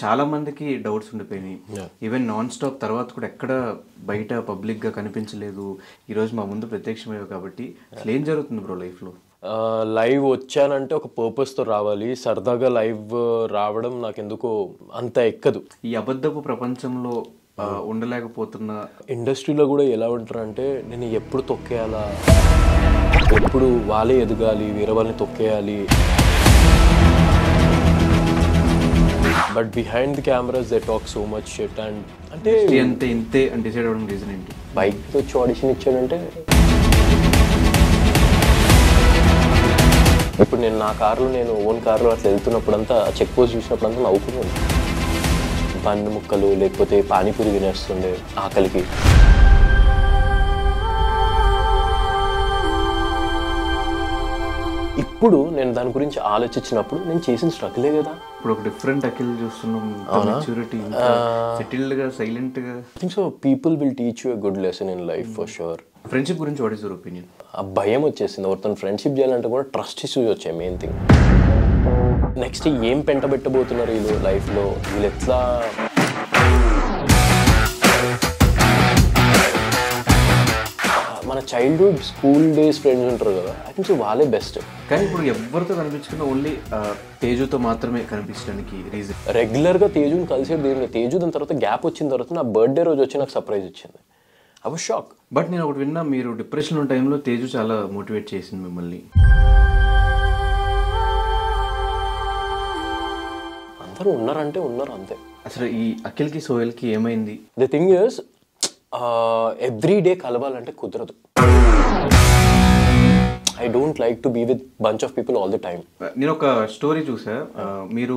చాలా మందికి doubts ఉండిపోయినాయి. Even non stop తర్వాత కూడా ఎక్కడ బయట పబ్లిక్ గా కనిపించలేదు. ఈ రోజు మా ముందు ప్రత్యక్షమయ్యావు కాబట్టి అసలు ఏం జరుగుతుంది బ్రో లైఫ్ లో? లైవ్ వచ్చానంటే ఒక పర్పస్ తో రావాలి. సరదాగా లైవ్ రావడం నాకు ఎందుకో అంత ఎక్కదు. ఈ అబద్ధపు ప్రపంచంలో ఉండలేకపోతున్న ఇండస్ట్రీలో కూడా ఎలా ఉంటారంటే నేను ఎప్పుడు తొక్కేయాలా, ఎప్పుడు వాళ్ళే ఎదగాలి, వేరే వాళ్ళని తొక్కేయాలి. But behind the cameras they talk so much shit. And అంటే అంతే ఇంతే అని డిసైడ్ అవ్వడం రీజన్ ఏంటి? బైక్ వచ్చి ఆడిషన్ ఇచ్చాడంటే ఇప్పుడు నేను నా కార్లో నేను ఓన్ కార్లో అట్లా వెళ్తున్నప్పుడంతా చెక్ పోస్ట్ చూసినప్పుడంతా నవ్వుకున్నాను. బన్ను ముక్కలు లేకపోతే పానీపూరి తినేస్తుండే ఆకలికి. ఇప్పుడు నేను దాని గురించి ఆలోచించినప్పుడు నేను చేసిన స్ట్రగులే కదా. ఇప్పుడు ఒక డిఫరెంట్ అఖిల్ చూస్తున్నాం. మెచ్యూరిటీ, సెటిల్డ్ గా, సైలెంట్ గా. I think so people will teach you a good lesson in life for sure. Friendship గురించి వాట్ ఇస్ యువర్ ఒపీనియన్? ఆ భయం వచ్చేసింది. ఎవరితో ఫ్రెండ్షిప్ చేయాలంటే కూడా ట్రస్ట్ ఇష్యూస్ వచ్చాయి మెయిన్ థింగ్. నెక్స్ట్ ఏం పెంటబెట్టబోతున్నారు వీళ్ళు లైఫ్లో, వీళ్ళు ఎట్లా మన చైల్డ్హుడ్ స్కూల్ డేస్ ఫ్రెండ్స్ ఉంటారు కదా, ఐ థింక్ సో వాళ్ళే బెస్ట్. కానీ ఇప్పుడు ఎవరితో కనిపించుకున్నా ఓన్లీ తేజుతో మాత్రమే కనిపించడానికి రీజన్? రెగ్యులర్గా తేజుని కలిసేది ఏం లేదు. తేజు దాని తర్వాత గ్యాప్ వచ్చిన తర్వాత నా బర్త్డే రోజు వచ్చి నాకు సర్ప్రైజ్ ఇచ్చింది. I was shock. బట్ నేను ఒకటి విన్నా, మీరు డిప్రెషన్ ఉన్న టైంలో తేజు చాలా మోటివేట్ చేసింది మిమ్మల్ని. అందరూ ఉన్నారంటే ఉన్నారు అంతే. అసలు ఈ అఖిల్కి సోహెల్కి ఏమైంది? The thing is every day కలవాలంటే కుదరదు. I don't like to be with bunch of people all the time. నేను ఒక స్టోరీ చూసా, మీరు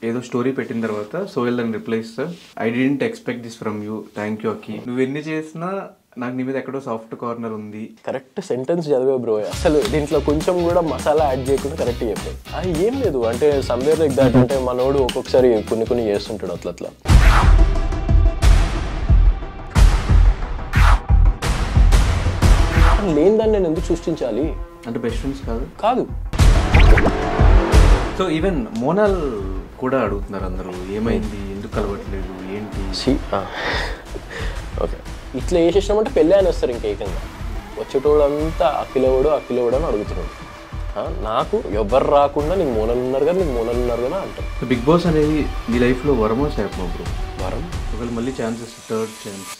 ఏదో స్టోరీ పెట్టిన తర్వాత సోహెల్ దాన్ని రిప్లై ఇస్తా, I didn't expect this from you, thank you Akhi. నువ్వు ఎన్ని చేసినా నాకు నీ మీద ఎక్కడో సాఫ్ట్ కార్నర్ ఉంది. కరెక్ట్ సెంటెన్స్ చదివే బ్రో. అసలు దీంట్లో కొంచెం కూడా మసాలా యాడ్ చేయకుండా కరెక్ట్ చెప్పాడు. ఏం లేదు అంటే సమ్వేర్ లైక్ దాట్. అంటే మనోడు ఒక్కొక్కసారి కొన్ని చేస్తుంటాడు అట్లా అట్లా. లేని దాన్ని నేను ఎందుకు సృష్టించాలి? అంటే బెస్ట్ ఫ్రెండ్స్ కాదు. సో ఈవెన్ మోనాల్ కూడా అడుగుతున్నారు అందరూ, ఏమైంది, ఎందుకు కలవట్లేదు, ఏంటి? ఓకే, ఇట్లా వేసేసినామంటే పెళ్ళి అని వస్తారు ఇంకా ఏకంగా. వచ్చేటోడంతా అఖిలవాడు అని అడుగుతున్నాడు. నాకు ఎవరు రాకుండా నీకు మోనాలు ఉన్నారు కదా అంటారు. బిగ్ బాస్ అనేది నీ లైఫ్లో వరమో శాపమో బ్రో? వరం. ఒకవేళ మళ్ళీ ఛాన్సెస్, థర్డ్ ఛాన్స్.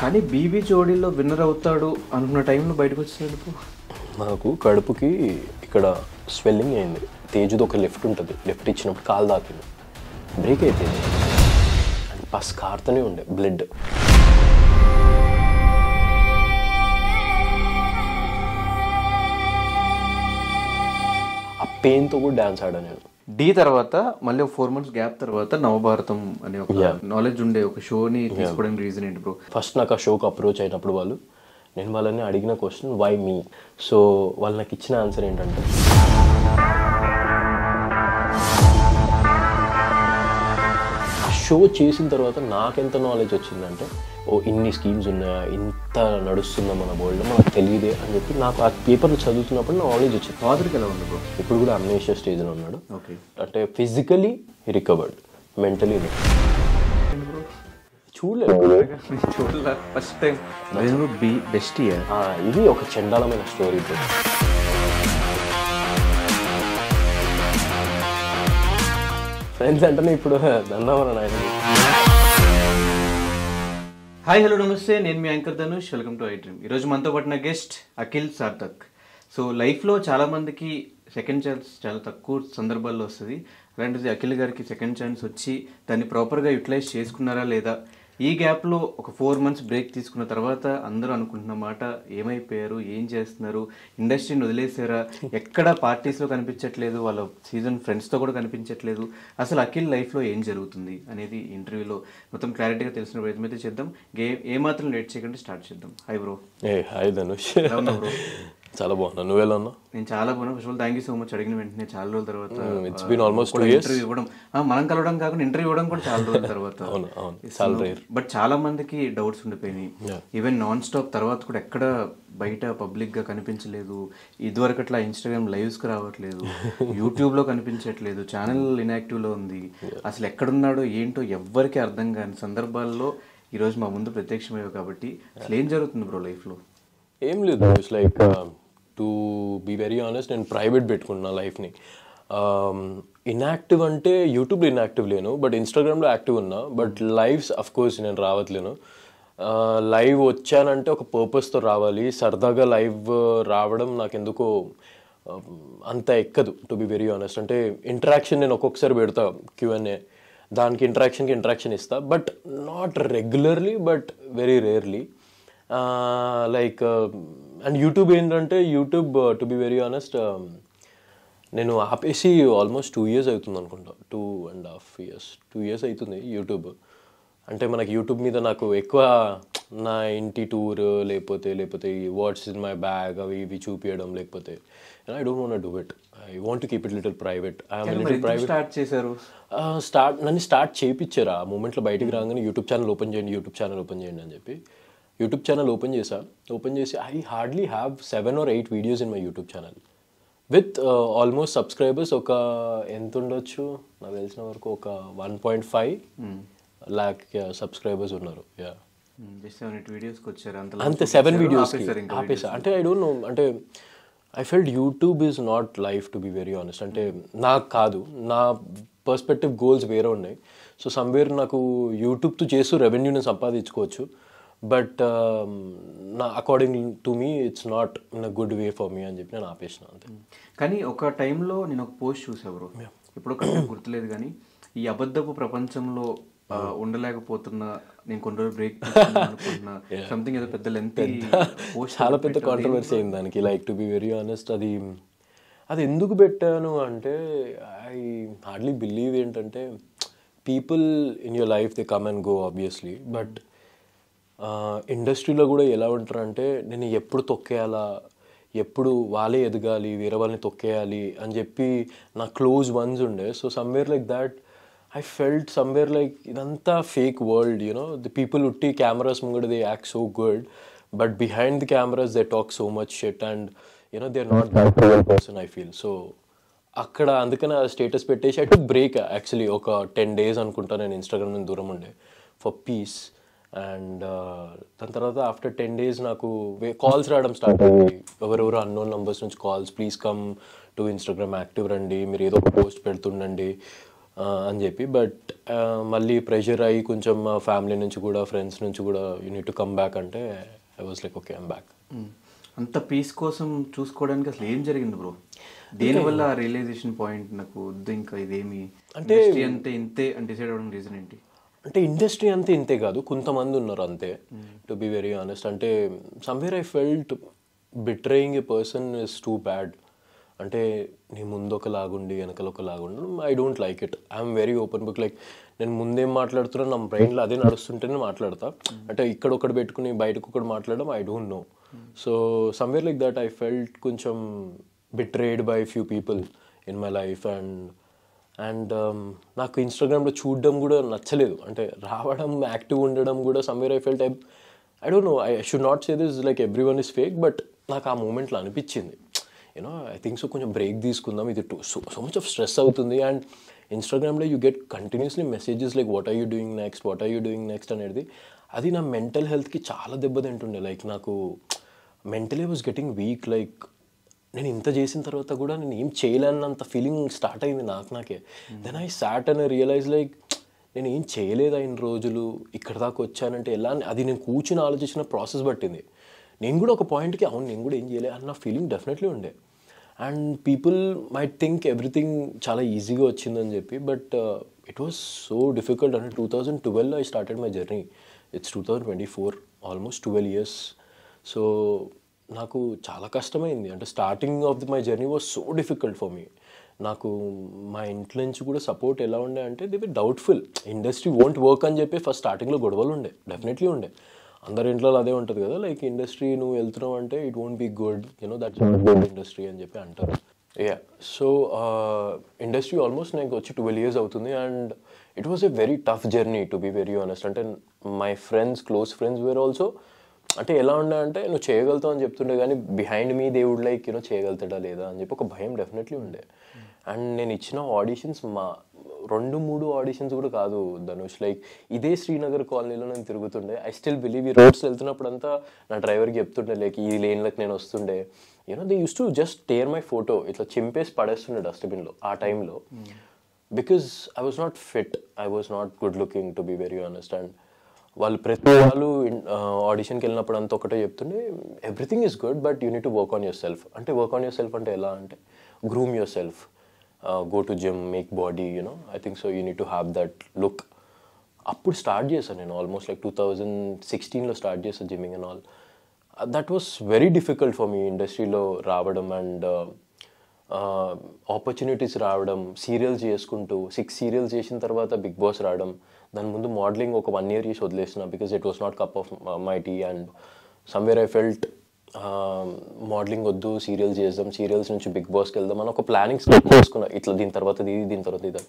కానీ బీబీ జోడీలో విన్నర్ అవుతాడు అనుకున్న టైంలో బయటకు వచ్చినప్పుడు నాకు కడుపుకి ఇక్కడ స్వెల్లింగ్ అయింది. తేజుది ఒక లెఫ్ట్ ఉంటుంది, లెఫ్ట్ ఇచ్చినప్పుడు కాలు దాకింది, బ్రేక్ అయిపోయింది. అండ్ పస్ కారుతూనే ఉండే బ్లడ్. ఆ పెయిన్తో కూడా డ్యాన్స్ ఆడా నేను. డి తర్వాత మళ్ళీ ఒక 4 months గ్యాప్ తర్వాత నవభారతం అనే ఒక నాలెడ్జ్ ఉండే ఒక షోని తీసుకోవడానికి రీజన్ ఏంటి బ్రో? ఫస్ట్ నాకు ఆ షోకి అప్రోచ్ అయినప్పుడు నేను వాళ్ళని అడిగిన క్వశ్చన్ వై మీ. సో వాళ్ళు నాకు ఇచ్చిన ఆన్సర్ ఏంటంటే, షో చేసిన తర్వాత నాకెంత నాలెడ్జ్ వచ్చిందంటే, ఇన్ని స్కీమ్స్ ఉన్నాయా, ఇంత నడుస్తుందా మన వరల్డ్లో, మనకు తెలియదే అని చెప్పి నాకు ఆ పేపర్లు చదువుతున్నప్పుడు నా నాలెడ్జ్ వచ్చింది. ఫాదర్కి ఎలా ఉంది బ్రో? ఇప్పుడు కూడా అమ్నేషియా స్టేజ్లో ఉన్నాడు. ఓకే, అంటే ఫిజికలీ రికవర్డ్, మెంటలీ చూడలేదు. First time best. ఇది ఒక చండాలమైన స్టోరీ. ఫ్రెండ్స్ అంటేనే ఇప్పుడు దందామని ఆయన. Hi, hello, namaste. నేను మీ anchor Dhanush. Welcome to I dream. ఈరోజు మనతో పాటున్న గెస్ట్ అఖిల్ సార్థక్. సో లైఫ్లో చాలామందికి సెకండ్ ఛాన్స్ చాలా తక్కువ సందర్భాల్లో వస్తుంది. అలాంటిది అఖిల్ గారికి సెకండ్ ఛాన్స్ వచ్చి దాన్ని ప్రాపర్గా యూటిలైజ్ చేసుకున్నారా లేదా? ఈ గ్యాప్లో ఒక 4 months బ్రేక్ తీసుకున్న తర్వాత అందరూ అనుకుంటున్న మాట, ఏమైపోయారు, ఏం చేస్తున్నారు, ఇండస్ట్రీని వదిలేసారా, ఎక్కడ పార్టీస్లో కనిపించట్లేదు, వాళ్ళ సీజన్ ఫ్రెండ్స్తో కూడా కనిపించట్లేదు, అసలు అఖిల్ లైఫ్లో ఏం జరుగుతుంది అనేది ఇంటర్వ్యూలో మొత్తం క్లారిటీగా తెలిసిన ప్రయత్నం అయితే చేద్దాం. ఏమాత్రం లేట్ చేయకుండా స్టార్ట్ చేద్దాం. Hi bro. హాయ్ ధనుష్. చాలా బాగున్నా. నువ్వెలా ఉన్నావు? నేను చాలా బాగున్నా. First of all thank you so much. అడిగిన వెంటనే చాలా రోజుల తర్వాత it's been almost 2 years interview ఇవ్వడం, మనం కలవడం కాకుండా ఇంటర్వ్యూ ఇవ్వడం కూడా చాలా రోజుల తర్వాత. చాలా రేర్. బట్ చాలా మందికి డౌట్స్ ఉండిపోయినాయి. ఈవెన్ నాన్ స్టాప్ తర్వాత కూడా ఎక్కడ బయట పబ్లిక్ గా కనిపించలేదు. ఇదివరకు అట్లా ఇన్స్టాగ్రామ్ లైవ్స్ కి రావట్లేదు, యూట్యూబ్ లో కనిపించట్లేదు, ఛానల్ ఇన్యాక్టివ్ లో ఉంది. అసలు ఎక్కడున్నాడో ఏంటో ఎవ్వరికి అర్థం కాని సందర్భాల్లో ఈరోజు మా ముందు ప్రత్యక్షమయ్యావు. కాబట్టి అసలు ఏం జరుగుతుంది బ్రో లైఫ్లో? ఏం లేదు, it's like to be very honest, నేను ప్రైవేట్ పెట్టుకున్నా లైఫ్ని. ఇన్యాక్టివ్ అంటే యూట్యూబ్లో ఇన్యాక్టివ్ లేను, బట్ ఇన్స్టాగ్రామ్లో యాక్టివ్ ఉన్నా. బట్ లైవ్స్ అఫ్ కోర్స్ నేను రావట్లేను. లైవ్ వచ్చానంటే ఒక పర్పస్తో రావాలి. సరదాగా లైవ్ రావడం నాకు ఎందుకో అంత ఎక్కదు, టు బి వెరీ ఆనెస్ట్. అంటే ఇంటరాక్షన్ నేను ఒక్కొక్కసారి పెడతా Q&A, దానికి ఇంటరాక్షన్ ఇస్తా, but not regularly, but very rarely. Like and YouTube ఏంటంటే, YouTube to be very honest నేను ఆపేసి ఆల్మోస్ట్ 2 years అవుతుంది అనుకుంటా, 2.5 years అవుతుంది యూట్యూబ్. అంటే మనకి యూట్యూబ్ మీద నాకు ఎక్కువ నా ఇంటి టూర్ లేకపోతే వాట్స్ ఇన్ మై బ్యాగ్ అవి ఇవి చూపించడం, లేకపోతే I don't want do it. I want to keep it little private. నన్ను స్టార్ట్ చేయించారు ఆ మూమెంట్లో. బయటికి రాగానే యూట్యూబ్ ఛానల్ ఓపెన్ చేయండి అని చెప్పి యూట్యూబ్ ఛానల్ ఓపెన్ చేసి I hardly have 7 or 8 videos in my YouTube channel with almost subscribers ఒక ఎంత ఉండొచ్చు నాకు తెలిసిన వరకు ఒక 1.5 lakh సబ్స్క్రైబర్స్ ఉన్నారు. అంతే 7 వీడియోస్కి ఆపేసా. అంటే ఐ డోంట్ నో, అంటే I felt YouTube is not life, to be very honest. అంటే నాకు కాదు, నా పర్స్పెక్టివ్ గోల్స్ వేరే ఉన్నాయి. సో సమ్వేర్ నాకు యూట్యూబ్తో చేస్తూ రెవెన్యూని సంపాదించుకోవచ్చు, బట్ నా according to me it's not in a good way for me అని చెప్పి నేను ఆపేసిన అంతే. కానీ ఒక టైంలో నేను ఒక పోస్ట్ చూసా బ్రో, ఇప్పుడు గుర్తులేదు కానీ, ఈ అబద్ధపు ప్రపంచంలో ఉండలేకపోతున్నా, నేను కొన్ని రోజులు బ్రేక్ అనుకుంటున్నా, సంథింగ్ ఏదో పెద్ద లెంత్, చాలా పెద్ద కాంట్రవర్సీ అయింది దానికి. Like to be very honest, అది ఎందుకు పెట్టాను అంటే, ఐ హార్డ్లీ బిలీవ్ ఏంటంటే, people in your life they come and go obviously, but ఇండస్ట్రీలో కూడా ఎలా ఉంటారంటే, నేను ఎప్పుడు తొక్కేయాలా, ఎప్పుడు వాళ్ళే ఎదగాలి, వేరే వాళ్ళని తొక్కేయాలి అని చెప్పి నా క్లోజ్ వన్స్ ఉండే. So somewhere like that I felt somewhere like idantha fake world, you know, the people utti cameras mungadu they act so good, but behind the cameras they talk so much shit, and you know they're not that real person, I feel. So akkada andukana status pettesi I took break actually oka 10 days anukunta nenu Instagram nunchi dooram unde for peace, and dan tarvata after 10 days naku calls raadam start ayindi, evarevaru unknown numbers nunchi calls, please come to Instagram active randi, meer edo oka post pedtundandi అని చెప్పి. But మళ్ళీ pressure అయ్యి కొంచెం family నుంచి కూడా, friends నుంచి కూడా, you need to come back అంటే I was like okay, I'm back. అంత పీస్ కోసం చూసుకోవడానికి అసలు ఏం జరిగింది బ్రో? దేనివల్ల రియలైజేషన్ పాయింట్ నాకు వద్దు ఇంకా ఇదేమి అంటే ఇంతే అని డిసైడ్ అవ్వడం రీజన్ ఏంటి? అంటే ఇండస్ట్రీ అంతే ఇంతే కాదు, కొంతమంది ఉన్నారు అంతే, టు బి వెరీ ఆనెస్ట్. అంటే somewhere I felt betraying a person is too bad. అంటే నీ ముందు ఒకలాగుండి వెనకలు ఒకలాగుండి, I don't like it. I'm very open book. Like నేను ముందేం మాట్లాడుతున్నా నా బ్రెయిన్లో అదే నడుస్తుంటేనే మాట్లాడతా. అంటే ఇక్కడ ఒకటి పెట్టుకుని బయటకు ఒకటి మాట్లాడడం I don't know. So somewhere like that I felt కొంచెం betrayed by few people in my life. And నాకు ఇన్స్టాగ్రామ్లో చూడడం కూడా నచ్చలేదు. అంటే రావడం, యాక్టివ్ ఉండడం కూడా somewhere I felt I don't know, I should not say this like every one is fake, but నాకు ఆ మూమెంట్లో అనిపించింది, యూనో ఐ థింక్ సో కొంచెం బ్రేక్ తీసుకుందాం, ఇది సో మచ్ ఆఫ్ స్ట్రెస్ అవుతుంది. అండ్ ఇన్స్టాగ్రామ్లో you get continuously messages like what are you doing next అనేది. అది నా మెంటల్ హెల్త్కి చాలా దెబ్బతింటుండే. లైక్ నాకు mentally was getting weak. Like నేను ఇంత చేసిన తర్వాత కూడా నేను ఏం చేయలేనంత ఫీలింగ్ స్టార్ట్ అయింది నాకే. Then I sat and realise like నేను ఏం చేయలేదు ఇన్ని రోజులు, ఇక్కడ దాకా వచ్చానంటే ఎలా, అది నేను కూర్చుని ఆలోచించిన ప్రాసెస్ పట్టింది. నేను కూడా ఒక పాయింట్కి అవును నేను కూడా ఏం చేయలేదు అన్న ఫీలింగ్ డెఫినెట్లీ ఉండే. And people might think everything చాలా ఈజీగా వచ్చిందని చెప్పి, but it was so difficult. అంటే 2012 I started my journey, it's 2024, almost 12 years. So నాకు చాలా కష్టమైంది. అంటే starting of my journey was so difficult for me. నాకు మా ఇంట్లో నుంచి కూడా సపోర్ట్ ఎలా ఉండే అంటే they were doubtful, industry won't work అని చెప్పి ఫస్ట్ స్టార్టింగ్లో గొడవలు ఉండే, డెఫినెట్లీ ఉండే. అందరి ఇంట్లో అదే ఉంటుంది కదా, లైక్ ఇండస్ట్రీ నువ్వు వెళ్తున్నావు అంటే it won't be good, that's not good industry అని చెప్పి అంటారు. సో ఇండస్ట్రీ ఆల్మోస్ట్ నాకు వచ్చి 12 years అవుతుంది. And it was a very tough journey to be very honest. అంటే my friends, close friends were also అంటే ఎలా ఉండే అంటే నువ్వు చేయగలుగుతావు అని చెప్తుండే, కానీ బిహైండ్ మీ దేవుడు లైక్ చేయగలుగుతాడా లేదా అని చెప్పి ఒక భయం డెఫినెట్లీ ఉండే. అండ్ నేను ఇచ్చిన ఆడిషన్స్ 2-3 ఆడిషన్స్ కూడా కాదు ధనుష్, లైక్ ఇదే శ్రీనగర్ కాలనీలో నేను తిరుగుతుండే. ఐ స్టిల్ బిలీవ్ ఈ రోడ్స్ వెళ్తున్నప్పుడు అంతా నా డ్రైవర్కి చెప్తుండే, లైక్ ఈ లేన్లకు నేను వస్తుండే, they use to just tear my photo, ఇట్లా చింపేసి పడేస్తుండే డస్ట్బిన్లో ఆ టైంలో. Because I was not fit, I was not good looking to be very honest. And వాళ్ళు ప్రతి వాళ్ళు ఆడిషన్కి వెళ్ళినప్పుడు అంతా ఒకటే చెప్తుండే, everything is good but you need to work on your self. అంటే వర్క్ ఆన్ యువర్ సెల్ఫ్ అంటే ఎలా అంటే groom your self, go to gym, make body, I think so you need to have that look. అప్పుడు start చేశాను నేను almost like 2016లో start చేశాను gymming and all. That was very difficult for me ఇండస్ట్రీలో రావడం and opportunities రావడం, serials చేసుకుంటూ 6 serials చేసిన తర్వాత బిగ్ బాస్ రావడం. దాని ముందు మోడలింగ్ ఒక 1 year చేసి వదిలేసిన because it was not cup of my tea. And somewhere I felt modelling వద్దు, సీరియల్స్ చేద్దాం, సీరియల్స్ నుంచి బిగ్ బాస్కి వెళ్దాం అని ఒక ప్లానింగ్ స్టార్ట్ చేసుకున్నా, ఇట్లా దీని తర్వాత ఇది, దీని తర్వాత ఇది.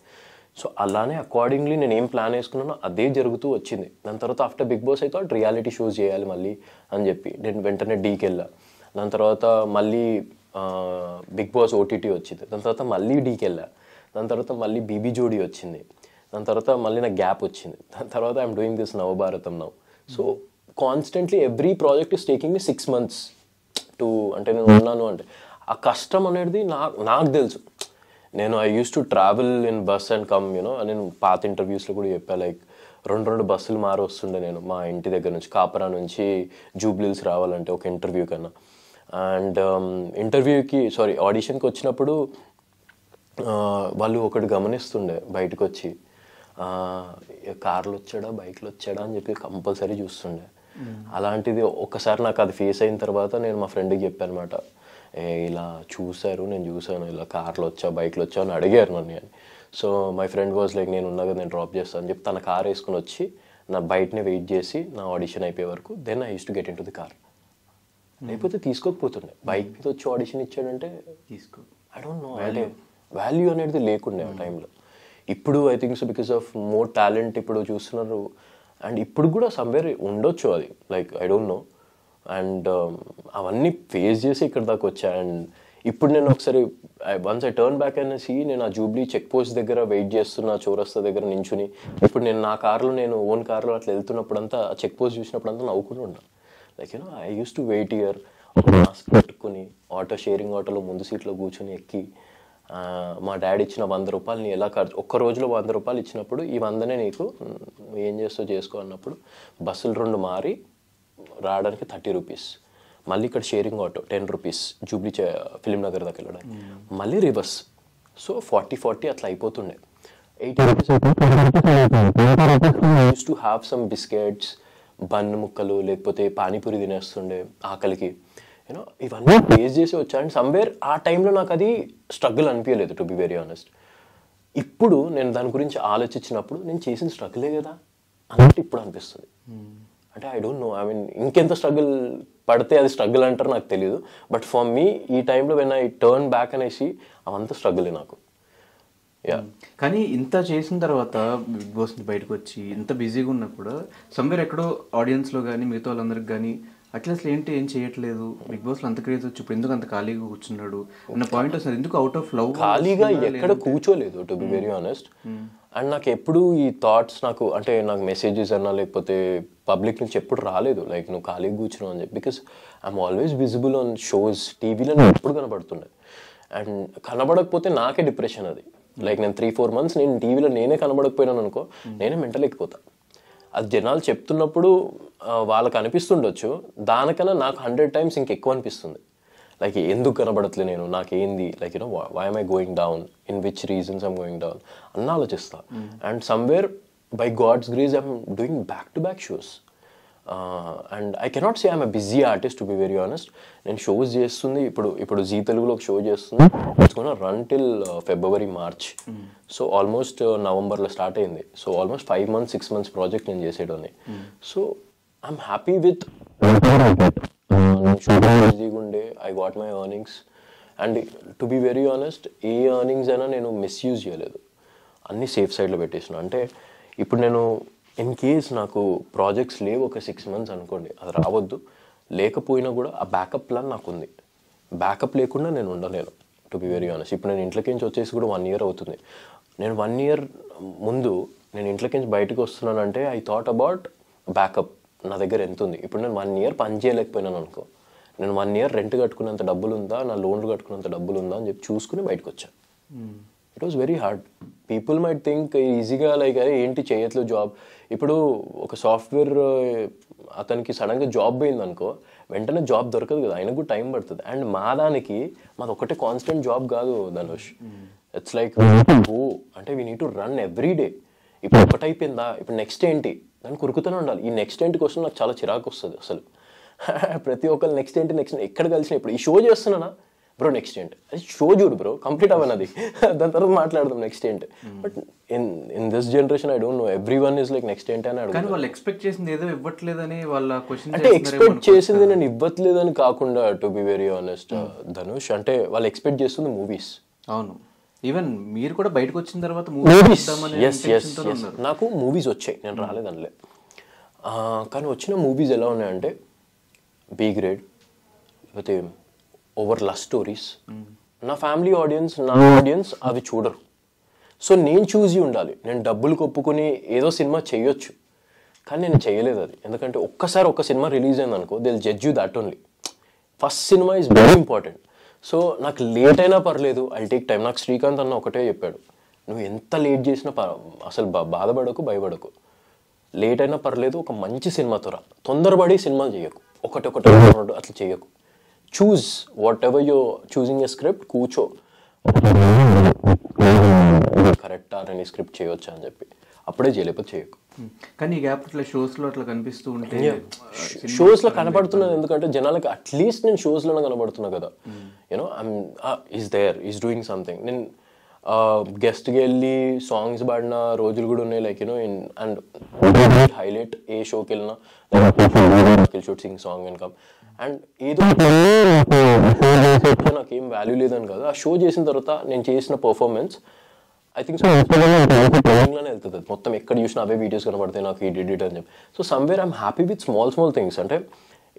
సో అలానే అకార్డింగ్లీ నేను ఏం ప్లాన్ వేసుకున్నానో అదే జరుగుతూ వచ్చింది. దాని తర్వాత ఆఫ్టర్ బిగ్ బాస్ అయితే రియాలిటీ షోస్ చేయాలి మళ్ళీ అని చెప్పి నేను వెంటనే డీకి వెళ్ళా. దాని తర్వాత మళ్ళీ బిగ్ బాస్ ఓటీటీ వచ్చింది. దాని తర్వాత మళ్ళీ డీకి వెళ్ళా. దాని తర్వాత మళ్ళీ బీబీ జోడీ వచ్చింది. దాని తర్వాత మళ్ళీ నాకు గ్యాప్ వచ్చింది. దాని తర్వాత I'm doing this Navabharatam now. So constantly every project is taking me 6 months to, అంటే నేను ఉన్నాను అంటే ఆ కష్టం అనేది నాకు తెలుసు. నేను I use to travel in bus and come నేను పాత ఇంటర్వ్యూస్లో కూడా చెప్పాను, లైక్ 2 బస్సులు మారి వస్తుండే నేను మా ఇంటి దగ్గర నుంచి, కాపరా నుంచి జూబ్లీహిల్స్ రావాలంటే ఒక ఇంటర్వ్యూ కన్నా. అండ్ ఆడిషన్కి వచ్చినప్పుడు వాళ్ళు ఒకటి గమనిస్తుండే బయటకు వచ్చి, కార్లు వచ్చాడా బైక్లు వచ్చాడా అని చెప్పి కంపల్సరీ చూస్తుండే. అలాంటిది ఒక్కసారి నాకు అది ఫేస్ అయిన తర్వాత నేను మా ఫ్రెండ్కి చెప్పాను అనమాట, ఇలా నేను చూసాను ఇలా కార్లు వచ్చా బైక్లు వచ్చా అని అడిగారు నన్ను అని. So my friend was like, నేను ఉన్నా కదా నేను డ్రాప్ చేస్తాను అని చెప్పి తన కార్ వేసుకుని వచ్చి నా బయటనే వెయిట్ చేసి నా ఆడిషన్ అయిపోయే వరకు, then I use to get in to the car. లేకపోతే తీసుకోకపోతుండే. బైక్ మీద వచ్చి ఆడిషన్ ఇచ్చాడంటే ఐ డోంట్ నో, అంటే వాల్యూ అనేది లేకుండే ఆ టైంలో. ఇప్పుడు I think so because of more talent ఇప్పుడు చూస్తున్నారు. అండ్ ఇప్పుడు కూడా సమ్వేర్ ఉండొచ్చు అది, like I don't know. And అవన్నీ ఫేస్ చేసి ఇక్కడ దాకా వచ్చా. అండ్ ఇప్పుడు నేను ఒకసారి వన్స్ ఐ టర్న్ బ్యాక్ అనేసి నేను ఆ జూబ్లీ చెక్ పోస్ట్ దగ్గర వెయిట్ చేస్తున్నా, చౌరస్తా దగ్గర నించుని. ఇప్పుడు నేను నా కార్లో, నేను ఓన్ కార్లో అట్లా వెళ్తున్నప్పుడంతా చెక్ పోస్ట్ చూసినప్పుడంతా నవ్వుకుంటూ ఉన్నాను. Like I use to wait here, mask పెట్టుకుని షేరింగ్ ఆటోలో ముందు సీట్లో కూర్చొని ఎక్కి, మా డాడీ ఇచ్చిన 100 రూపాయలు నీ ఎలా ఖర్చు, ఒక్క రోజులో 100 రూపాయలు ఇచ్చినప్పుడు ఈ 100నే నీకు ఏం చేస్తావు చేసుకో అన్నప్పుడు బస్సులు 2 మారి రావడానికి 30 రూపీస్, మళ్ళీ ఇక్కడ sharing auto 10 rupees Jubilee film Nagar దాకా వెళ్ళడానికి, మళ్ళీ రివర్స్. సో 40 అట్లా అయిపోతుండే. 80 rupees use to have some biscuits, bun ముక్కలు, లేకపోతే పానీపూరి తినేస్తుండే ఆకలికి. ఇవన్నీ ఫేస్ చేసి వచ్చా. అండ్ సమ్వేర్ ఆ టైంలో నాకు అది స్ట్రగుల్ అనిపించలేదు టు బి వెరీ ఆనెస్ట్. ఇప్పుడు నేను దాని గురించి ఆలోచించినప్పుడు నేను చేసిన స్ట్రగులే కదా అన్నట్టు ఇప్పుడు అనిపిస్తుంది. అంటే I don't know, I mean ఇంకెంత స్ట్రగుల్ పడితే అది స్ట్రగుల్ అంటారు నాకు తెలియదు. బట్ ఫర్ మీ ఈ టైంలో వెన్ ఐ టర్న్ బ్యాక్ అనేసి అవంతా స్ట్రగులే నాకు. కానీ ఇంత చేసిన తర్వాత బిగ్ బాస్ బయటకు వచ్చి ఇంత బిజీగా ఉన్నా కూడా సమ్వేర్ ఎక్కడో ఆడియన్స్లో కానీ మిగతా వాళ్ళందరికి కానీ అట్లా అసలు ఏం చేయట్లేదు, బిగ్ బాస్లో అంత క్రేజ్ వచ్చి ఇప్పుడు ఎందుకు అంత ఖాళీగా కూర్చున్నాడు అన్న పాయింట్ వస్తుంది. ఎందుకు అవుట్ ఆఫ్ లవ్ ఖాళీగా ఎక్కడ కూర్చోలేదు to be very honest. And నాకు ఎప్పుడు ఈ థాట్స్ నాకు మెసేజెస్ అన్నా లేకపోతే పబ్లిక్ నుంచి ఎప్పుడు రాలేదు, లైక్ నువ్వు ఖాళీగా కూర్చున్నావు అని చెప్పి. Because I'm always visible on shows, టీవీలో నేను ఎప్పుడు కనబడుతుండే. అండ్ కనబడకపోతే నాకే డిప్రెషన్ అది. లైక్ నేను 3-4 months నేను టీవీలో నేనే కనబడకపోయినాను అనుకో, నేనే మెంటల్ ఎక్కిపోతా. అది జనాలు చెప్తున్నప్పుడు వాళ్ళకి అనిపిస్తుండొచ్చు, దానికన్నా నాకు 100 times ఇంకెక్కువ అనిపిస్తుంది. లైక్ ఎందుకు కనబడట్లే నేను, నాకేంది, like why am I going down, in which reasons I'm going down అన్న ఆలోచిస్తా. And somewhere by God's grace I'm doing back-to-back shows. And I cannot say I'm a busy artist to be very honest. నేను shows చేస్తుంది, ఇప్పుడు జీ తెలుగులో ఒక show చేస్తుంది, it's gonna run till February, March. So almost నవంబర్లో start అయింది. So almost 5 months 6 months project నేను చేసేటోని. So I'm happy with shooting బిజీగా ఉండే I got my earnings. And to be very honest, A earnings అయినా నేను misuse చేయలేదు, అన్నీ సేఫ్ సైడ్లో పెట్టేసిన. అంటే ఇప్పుడు నేను ఇన్ కేస్ నాకు ప్రాజెక్ట్స్ లేవు ఒక 6 months అనుకోండి, అది రావద్దు, లేకపోయినా కూడా ఆ బ్యాకప్ ప్లాన్ నాకు ఉంది. బ్యాకప్ లేకుండా నేను ఉండలేను, టు బీ వెరీ ఆనెస్ట్. ఇప్పుడు నేను ఇంట్లోకి నుంచి వచ్చేసి కూడా 1 year అవుతుంది. నేను 1 year ముందు నేను ఇంట్లోకి నుంచి బయటకు వస్తున్నానంటే ఐ థాట్ అబౌట్ బ్యాకప్, నా దగ్గర ఎంత ఉంది. ఇప్పుడు నేను 1 year పని చేయలేకపోయినాను అనుకో, నేను 1 year రెంట్ కట్టుకునేంత డబ్బులు ఉందా, నా లోన్లు కట్టుకునేంత డబ్బులు ఉందా అని చెప్పి చూసుకుని బయటకు వచ్చాను. It was very hard. People might think ఈజీగా లైక్ అరే ఏంటి చేయట్లేదు జాబ్. ఇప్పుడు ఒక సాఫ్ట్వేర్ అతనికి సడన్గా జాబ్ పోయింది అనుకో, వెంటనే జాబ్ దొరకదు కదా, ఆయనకు కూడా టైం పడుతుంది. అండ్ మాది ఒకటే కాన్స్టెంట్ జాబ్ కాదు ధనుష్. ఇట్స్ లైక్ అంటే we need to run every day. ఇప్పుడు ఒకటి అయిపోయిందా, ఇప్పుడు నెక్స్ట్ ఏంటి, దాన్ని కురుకుతూనే ఉండాలి. ఈ నెక్స్ట్ ఏంటి కోసం నాకు చాలా చిరాకు వస్తుంది అసలు. ప్రతి ఒక్కరు నెక్స్ట్ ఏంటి ఎక్కడ కలిసిన, ఇప్పుడు ఈ షో చేస్తున్నానా బ్రో నెక్స్ట్ ఏంటి, అది షో చూడు బ్రో కంప్లీట్ అవ్వనది, దాని తర్వాత మాట్లాడదాం నెక్స్ట్ ఏంటి. But in this generation I don't no, every one is like next ఏంటి అని అడుగుతారు. వాళ్ళు ఎక్స్పెక్ట్ చేసింది ఏదో ఇవ్వట్లేదని వాళ్ళ క్వశ్చన్. అంటే ఎక్స్పెక్ట్ చేసింది నేను ఇవ్వట్లేదని కాకుండా, to be very honest Dhanush, అంటే వాళ్ళు ఎక్స్పెక్ట్ చేస్తుంది మూవీస్. అవును, ఈవెన్ మీరు కూడా బయటకు వచ్చిన తర్వాత మూవీస్, నాకు మూవీస్ వచ్చాయి, నేను రాలేదనిలే. కానీ వచ్చిన మూవీస్ ఎలా ఉన్నాయంటే బి గ్రేడ్, లేకపోతే ఓవర్ లవ్ స్టోరీస్. నా ఫ్యామిలీ ఆడియన్స్, నా ఆడియన్స్ అవి చూడరు. సో నేను చూసి ఉండాలి, నేను డబ్బులు కొప్పుకుని ఏదో సినిమా చేయొచ్చు, కానీ నేను చేయలేదు అది. ఎందుకంటే ఒక్కసారి ఒక సినిమా రిలీజ్ అయింది అనుకో, they will judge you that only. First cinema is very important. So నాకు లేట్ అయినా పర్లేదు, ఐ టేక్ టైం. నాకు శ్రీకాంత్ అన్న ఒకటే చెప్పాడు, నువ్వు ఎంత లేట్ చేసినా అసలు బాధపడకు, భయపడకు, లేట్ అయినా పర్లేదు, ఒక మంచి సినిమాతో రా, తొందరపడి సినిమాలు చేయకు, ఒకటి అట్లా చేయకు. Choose what ever you choosing a script, కూర్చో కరెక్టా నేను ఈ స్క్రిప్ట్ చేయొచ్చా అని చెప్పి, అప్పుడే చేయలేకపోతే చేయకు. కానీ ఈ గ్యాప్ ఇట్లా షోస్లో అట్లా కనిపిస్తూ ఉంటే, షోస్లో కనపడుతున్నాను ఎందుకంటే జనాలకి అట్లీస్ట్ నేను షోస్లోనే కనబడుతున్నా కదా, you know is there, is doing something. నేను గెస్ట్కి వెళ్ళి సాంగ్స్ పాడిన రోజులు కూడా ఉన్నాయి, లైక్ యూనో అండ్ హైలైట్ ఏ షోకి వెళ్ళినా should sing song and come. And ఏదో నాకేం వాల్యూ లేదని కాదు, ఆ షో చేసిన తర్వాత నేను చేసిన పర్ఫార్మెన్స్ ఐ థింక్ లోనే వెళ్తుంది మొత్తం. ఎక్కడ చూసినా అవే వీడియోస్ కనబడతాయి నాకు, ఈ డిడ్ అని చెప్పి. So somewhere I'm happy with small things. అంటే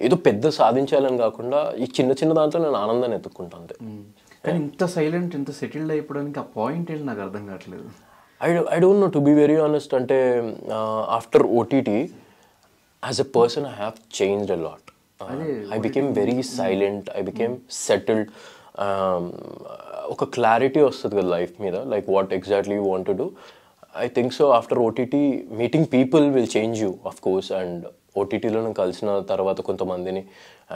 ఏదో పెద్ద సాధించాలని కాకుండా ఈ చిన్న దాంట్లో నేను ఆనందాన్ని ఎత్తుక్కుంటాను అంతే. కానీ ఇంత సైలెంట్, ఇంత సెటిల్డ్ అయిపోవడానికి ఆ పాయింట్ ఏంటి నాకు అర్థం కావట్లేదు. I don't know, to be very honest. అంటే after OTT as a person I have changed a lot. I became very silent, I became settled. ఒక క్లారిటీ వస్తుంది కదా లైఫ్ మీద, like what exactly you want to do. I think so after OTT meeting people will change you of course. And ఓటీటీలో నేను కలిసిన తర్వాత కొంతమందిని,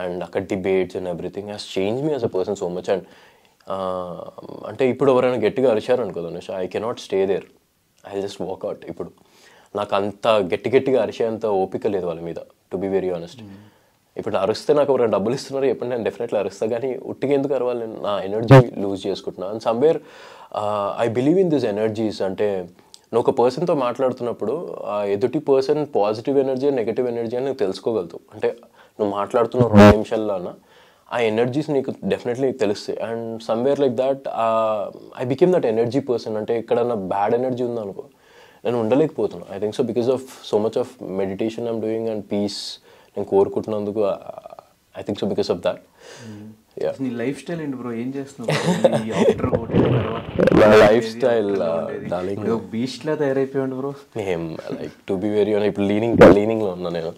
and అక్కడ debates and everything has change me as a person so much. And అంటే ఇప్పుడు ఎవరైనా గట్టిగా అరిచారు అనుకో Dhanush, I cannot stay there, I just walk out. ఇప్పుడు నాకు అంత గట్టిగా అరిచేంత ఓపిక లేదు వాళ్ళ మీద, టు బీ వెరీ ఆనెస్ట్. ఇప్పుడు అరిస్తే నాకు ఎవరైనా డబ్బులు ఇస్తున్నారు చెప్పండి, నేను డెఫినెట్లీ అరుస్తా, కానీ ఉట్టిగా ఎందుకు అరవాలి, నేను నా ఎనర్జీ లూజ్ చేసుకుంటున్నాను. And somewhere I believe in this energies. అంటే నువ్వు ఒక పర్సన్తో మాట్లాడుతున్నప్పుడు ఆ ఎదుటి person positive energy negative energy అని నువ్వు తెలుసుకోగలుగుతావు. అంటే నువ్వు మాట్లాడుతున్న 2 నిమిషాల్లోన ఆ ఎనర్జీస్ నీకు డెఫినెట్లీ తెలుస్తాయి. And somewhere like that I became that energy person. అంటే ఎక్కడన్నా బ్యాడ్ ఎనర్జీ ఉందనుకో నేను ఉండలేకపోతున్నాను. I think so because of so much of meditation I'm doing and peace నేను కోరుకుంటున్నందుకు. I think so because of that. నీ life style ఏంటి bro, ఏం చేస్తున్నావు? లైఫ్ స్టైల్ బీస్ట్ లా తయారైపోయాడు bro. Like to be very honest, ఇప్పుడు లీనింగ్లో ఉన్నా నేను.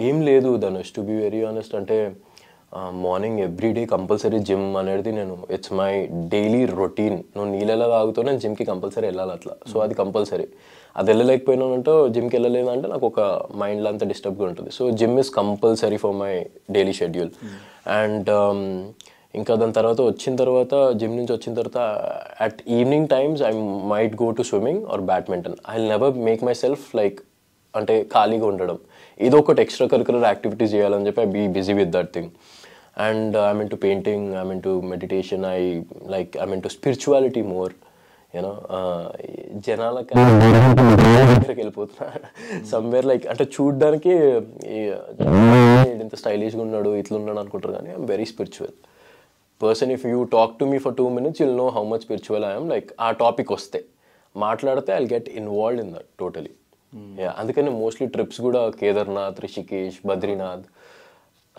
ఏం లేదు Dhanush, to be very honest. అంటే మార్నింగ్ ఎవ్రీడే కంపల్సరీ జిమ్ అనేది నేను, ఇట్స్ మై డైలీ రొటీన్. నువ్వు నీళ్ళలా తాగుతూ నేను జిమ్కి కంపల్సరీ వెళ్ళాలి అట్లా. సో అది కంపల్సరీ. అది వెళ్ళలేకపోయినానంటే, జిమ్కి వెళ్ళలేదంటే నాకు ఒక మైండ్లో అంతా డిస్టర్బ్గా ఉంటుంది. So gym is compulsory for my daily schedule. And ఇంకా దాని తర్వాత జిమ్ నుంచి వచ్చిన తర్వాత at evening times I might go to swimming or badminton. I will never make myself like అంటే ఖాళీగా ఉండడం, ఏదో ఒకటి ఎక్స్ట్రా కరికులర్ యాక్టివిటీస్ చేయాలని చెప్పి I be busy with that thing. And I'm into painting, I'm into meditation, I'm into spirituality more. You know జనాలకి దగ్గరికి వెళ్ళిపోతున్నా సమ్వేర్ లైక్ అంటే చూడ్డానికి ఇంత స్టైలిష్గా ఉన్నాడు ఇట్లా ఉన్నాడు అనుకుంటారు కానీ I'm very spiritual person. If you talk to me for 2 minutes you'll know how much spiritual I am. Like ఆ టాపిక్ వస్తే మాట్లాడితే I'll get involved in that totally. అందుకని మోస్ట్లీ ట్రిప్స్ కూడా కేదార్నాథ్, రిషికేష్, బద్రీనాథ్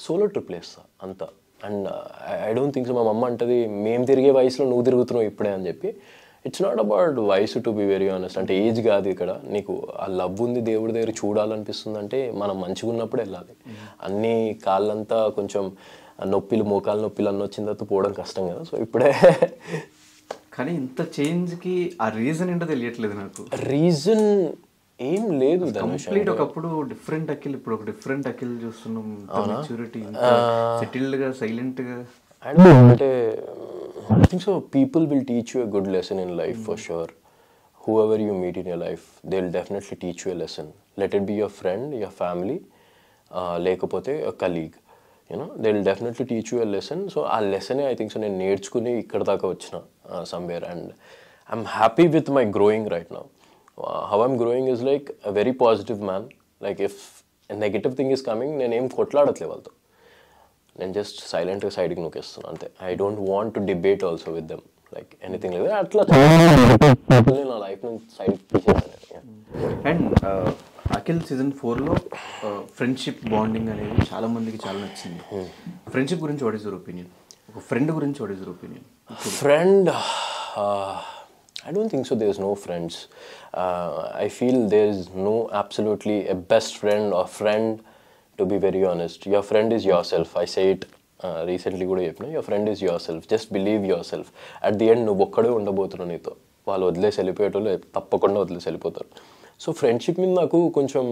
సోలో ట్రిప్లు వేస్తా అంతా. And I don't think so. మా అమ్మ అంటది మేము తిరిగే వయసులో నువ్వు తిరుగుతున్నావు ఇప్పుడే అని చెప్పి. ఇట్స్ నాట్ అబౌట్ వయసు టు బి వెరీ ఆనెస్ట్. అంటే ఏజ్ కాదు ఇక్కడ. నీకు ఆ లవ్ ఉంది దేవుడి దగ్గర చూడాలనిపిస్తుంది అంటే మనం మంచిగా ఉన్నప్పుడు వెళ్ళాలి. అన్ని కాళ్ళంతా కొంచెం నొప్పిలు, మోకాలు నొప్పిలు అన్న వచ్చిన తర్వాత పోవడం కష్టం కదా. సో ఇప్పుడే. కానీ ఇంత చేంజ్కి ఆ రీజన్ ఏంటో తెలియట్లేదు నాకు. రీజన్ ఏం లేదు కంప్లీట్. ఒకప్పుడు డిఫరెంట్ అఖిల్, ఇప్పుడు ఒక డిఫరెంట్ అఖిల్ చూస్తున్నాం. మెచ్యూరిటీ, సెటిల్డ్ గా, సైలెంట్ గా. అంటే I think so people will teach you a good lesson in life for sure. Whoever you meet in your life, they'll definitely teach you a lesson. Let it be your friend, your family, lekapothe a colleague. You know, they'll definitely teach you a lesson. So aa lesson I think so nenu nerchukuni ikkada daaka vachina somewhere, and I'm happy with my growing right now. How I'm growing is like a very positive man. Like if a negative thing is coming, nenu em kotladatle valto. నేను just సైలెంట్గా సైడ్కి నొక్కేస్తున్నాను అంతే. I don't want to debate also with them like anything లేదు. అట్లా నా లైఫ్ నుంచి సైడ్ తీసేసాను. అండ్ అఖిల్ సీజన్ 4లో ఫ్రెండ్షిప్ బాండింగ్ అనేది చాలా మందికి చాలా నచ్చింది. ఫ్రెండ్షిప్ గురించి వాట్ ఈస్ యువర్ ఒపీనియన్? ఒక ఫ్రెండ్ గురించి what is your opinion? Friend, I don't think so there's no friends. I feel there's no absolutely a best friend or friend. To be very honest, your friend is yourself. I say it recently kuda cheppina, your friend is yourself. Just believe yourself. At the end నువ్వు ఒక్కడే ఉండబోతున్నావు నీతో. వాళ్ళు వదిలేసి వెళ్ళిపోయేటోళ్ళు తప్పకుండా వదిలేసి వెళ్ళిపోతారు. So friendship మీద నాకు కొంచెం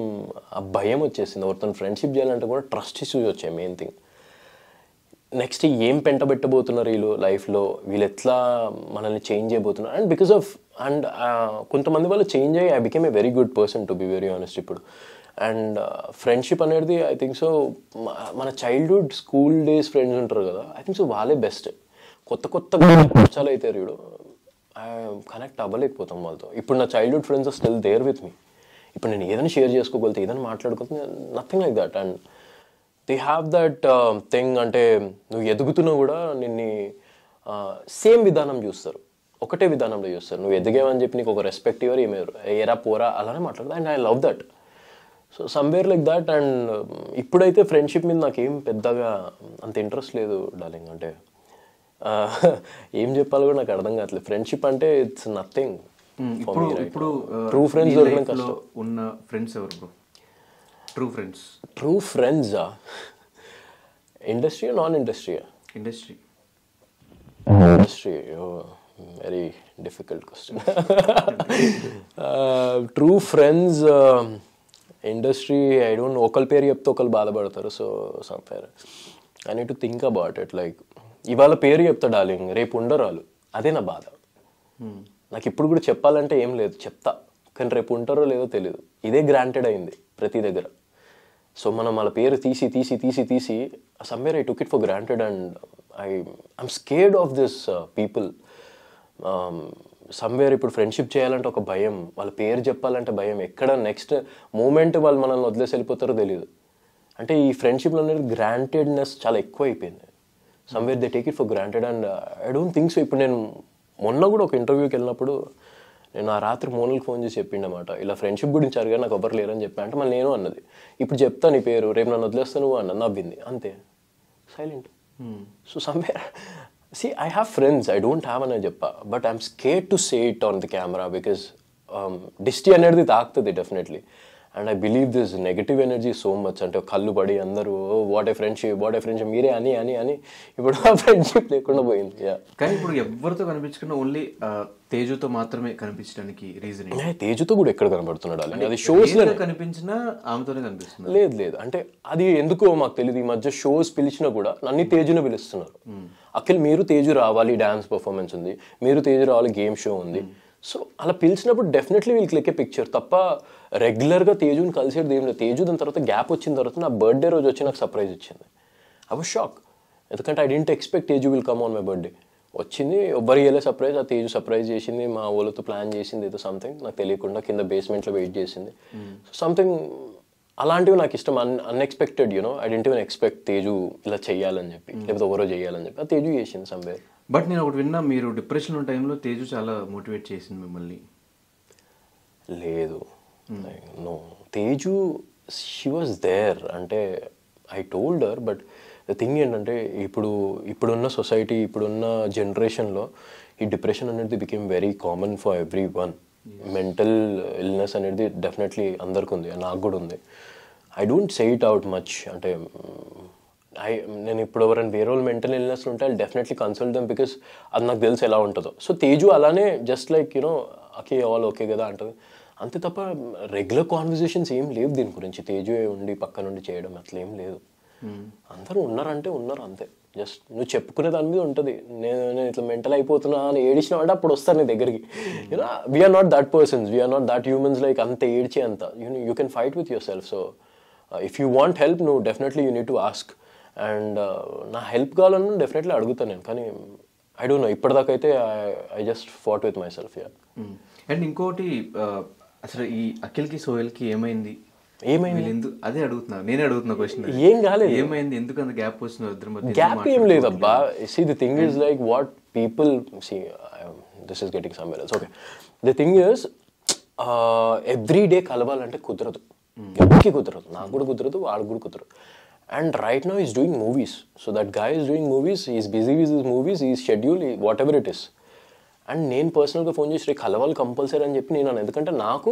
ఆ భయం వచ్చేసింది. ఎవరితో ఫ్రెండ్షిప్ చేయాలంటే కూడా ట్రస్ట్ ఇష్యూస్ వచ్చాయి మెయిన్ థింగ్. నెక్స్ట్ ఏం పెంటబెట్టబోతున్నారు వీళ్ళు లైఫ్లో, వీళ్ళు ఎట్లా మనల్ని చేంజ్ చేయబోతున్నారు. అండ్ బికాస్ ఆఫ్ అండ్ కొంతమంది వాళ్ళు చేంజ్ అయ్యి I became a very good person to be very honest ఇప్పుడు. అండ్ ఫ్రెండ్షిప్ అనేది ఐ థింక్ సో మన చైల్డ్హుడ్ స్కూల్ డేస్ ఫ్రెండ్స్ ఉంటారు కదా, ఐ థింక్ సో వాళ్ళే బెస్ట్. కొత్త పరిచయాలు అయితే వీడు కనెక్ట్ అవ్వలేకపోతాం వాళ్ళతో. ఇప్పుడు నా childhood friends are still there with me. ఇప్పుడు నేను ఏదైనా షేర్ చేసుకోగలుగుతా, ఏదైనా మాట్లాడుకుంటే nothing like that. And they have that thing. అంటే నువ్వు ఎదుగుతున్నా కూడా నిన్ను సేమ్ విధానం చూస్తారు, ఒకటే విధానంలో చూస్తారు. నువ్వు ఎదిగేవని చెప్పి నీకు ఒక రెస్పెక్ట్ ఇవ్వరు, ఏమేరు ఏరా పోరా అలానే మాట్లాడదు. And I love that. So somewhere like that. And ఇప్పుడైతే ఫ్రెండ్షిప్ మీద నాకేం పెద్దగా అంత ఇంట్రెస్ట్ లేదు డార్లింగ్. అంటే ఏం చెప్పాలో కూడా నాకు అర్థం కావట్లేదు. ఫ్రెండ్షిప్ అంటే ఇట్స్ నథింగ్. ఇప్పుడు ట్రూ ఫ్రెండ్స్ దొరకడం కష్టం. ఉన్న ఫ్రెండ్స్ ఎవరు బ్రో? True friends. ట్రూ ఫ్రెండ్సా? Industry, non industry? Industry. Very difficult question. True friends industry I don't no. ఒకరి పేరు చెప్తే ఒకరు బాధపడతారు. So somewhere I need to think about it. Like ఇవాళ పేరు చెప్తా డార్లింగ్, రేపు ఉండరు వాళ్ళు. అదే నా బాధ. నాకు ఇప్పుడు కూడా చెప్పాలంటే ఏం లేదు, చెప్తా, కానీ రేపు ఉంటారో లేదో తెలియదు. ఇదే గ్రాంటెడ్ అయింది ప్రతి దగ్గర. సో మనం వాళ్ళ పేరు తీసి తీసి తీసి తీసి somewhere I took it for granted. And I'm scared of this people. Somewhere ఇప్పుడు ఫ్రెండ్షిప్ చేయాలంటే ఒక భయం, వాళ్ళ పేరు చెప్పాలంటే భయం. ఎక్కడ నెక్స్ట్ మూమెంట్ వాళ్ళు మనల్ని వదిలేసి వెళ్ళిపోతారో తెలియదు. అంటే ఈ ఫ్రెండ్షిప్లో అనేది గ్రాంటెడ్నెస్ చాలా ఎక్కువ అయిపోయింది. Somewhere they take it for granted. And I don't think so. ఇప్పుడు నేను మొన్న కూడా ఒక ఇంటర్వ్యూకి వెళ్ళినప్పుడు నేను ఆ రాత్రి మోనల్కి ఫోన్ చేసి చెప్పిండమాట, ఇలా ఫ్రెండ్షిప్ గురించి అడిగా, నాకు ఎవరు లేరని చెప్పా. అంటే మళ్ళీ నేను అన్నది, ఇప్పుడు చెప్తా నీ పేరు, రేపు నన్ను వదిలేస్తా నువ్వు అన్నది. నవ్వింది అంతే, silent. So somewhere see I have friends, I don't have అని చెప్పా, but I'm scared to say it on the camera because డిస్టీ అనేది తాకుతుంది definitely. And I believe this negative energy so much. అంటే కళ్ళు పడి అందరూ వాట్ ఏ ఫ్రెండ్షిప్ మీరే అని అని అని ఇప్పుడు ఆ ఫ్రెండ్షిప్ లేకుండా పోయింది. కానీ ఇప్పుడు ఎవరితో కనిపించకుండా ఓన్లీ తేజుతో మాత్రమే కనిపించడానికి రీజన్? తేజుతో కూడా ఎక్కడ కనబడుతున్నాడు? అది షోస్ లో కనిపించినా ఆమెతోనే కనిపిస్తుంది. లేదు అంటే అది ఎందుకో మాకు తెలియదు. ఈ మధ్య షోస్ పిలిచినా కూడా నన్ను తేజునే పిలుస్తున్నారు. అఖిల్ మీరు తేజు రావాలి, డాన్స్ పర్ఫార్మెన్స్ ఉంది, మీరు తేజు రావాలి, గేమ్ షో ఉంది. సో అలా పిలిచినప్పుడు డెఫినెట్లీ వీళ్ళు క్లిక్ ఏ పిక్చర్ తప్ప రెగ్యులర్గా తేజుని కలిసేది ఏం లేదు. తేజు దాని తర్వాత గ్యాప్ వచ్చిన తర్వాత నా బర్త్డే రోజు వచ్చి నాకు సర్ప్రైజ్ ఇచ్చింది. I was shock. ఎందుకంటే I didn't expect Teju will come on my birthday. వచ్చింది, ఎవ్వరు ఇయ్యలే సర్ప్రైజ్. ఆ తేజు సర్ప్రైజ్ చేసింది, మా వాళ్ళతో ప్లాన్ చేసింది ఏదో సంథింగ్, నాకు తెలియకుండా కింద బేస్మెంట్లో వెయిట్ చేసింది. సంథింగ్ అలాంటివి నాకు ఇష్టం. Unexpected, you know. I didn't even expect Teju ఇలా చెయ్యాలని చెప్పి, లేకపోతే ఎవరో చేయాలని చెప్పి. ఆ తేజు చేసింది సమ్వేర్. బట్ నేను ఒకటి విన్నా, మీరు డిప్రెషన్ ఉన్న టైంలో తేజు చాలా మోటివేట్ చేసింది మిమ్మల్ని. లేదు, no, Teju she was there. అంటే I told her. But the thing ఏంటంటే ఇప్పుడున్న సొసైటీ, ఇప్పుడున్న జనరేషన్లో ఈ డిప్రెషన్ అనేది became very common for everyone. Mental illness అనేది డెఫినెట్లీ అందరికి ఉంది, నాకు కూడా ఉంది. I don't say it out much. అంటే నేను ఇప్పుడు ఎవరైనా వేరే వాళ్ళు మెంటల్ ఇల్నెస్ ఉంటే I definitely consult them, because అది నాకు తెలిసి ఎలా ఉంటుందో. సో తేజు అలానే just like you know okay all okay కదా అంటుంది అంతే తప్ప రెగ్యులర్ కాన్వర్జేషన్స్ ఏం లేవు దీని గురించి. తేజు ఉండి పక్క నుండి చేయడం అట్లా ఏం లేదు. అందరూ ఉన్నారంటే ఉన్నారు అంతే. జస్ట్ నువ్వు చెప్పుకునే దాని మీద ఉంటుంది. నేను ఇట్లా మెంటల్ అయిపోతున్నా అని ఏడిచినావు అంటే అప్పుడు వస్తారు నీ దగ్గరికి. You know we're not that persons, we're not that humans like అంత ఏడ్చే అంత. You can fight with yourself. So if you want help, నువ్వు definitely you need to ask. And నా హెల్ప్ కావాలని డెఫినెట్లీ అడుగుతాను నేను. కానీ ఐ డోంట్ నో, ఇప్పటిదాకా అయితే I just fought with myself. And ఇంకోటి, అసలు ఈ అఖిల్కి సోహెల్కి ఏమైంది? అదే అడుగుతున్నా, నేనే అడుగుతున్నా క్వశ్చన్. ఏం కాలేదు, ఏమైంది, ఎందుకు అంత గ్యాప్ వస్తుంది? గ్యాప్ ఏం లేదు అబ్బా. See, the thing is like what people see, this is getting somewhere else. Okay, the thing is every day కలవాలంటే కుదరదు, ఎవరికి కుదరదు. నాకు కూడా కుదరదు, వాడికి కూడా కుదరదు. And right now he's doing movies. So that guy is doing movies, he's busy with his movies, he's scheduled, whatever it is. And నేను పర్సనల్గా ఫోన్ చేసి కలవాలి కంపల్సరీ అని చెప్పి నేను, ఎందుకంటే నాకు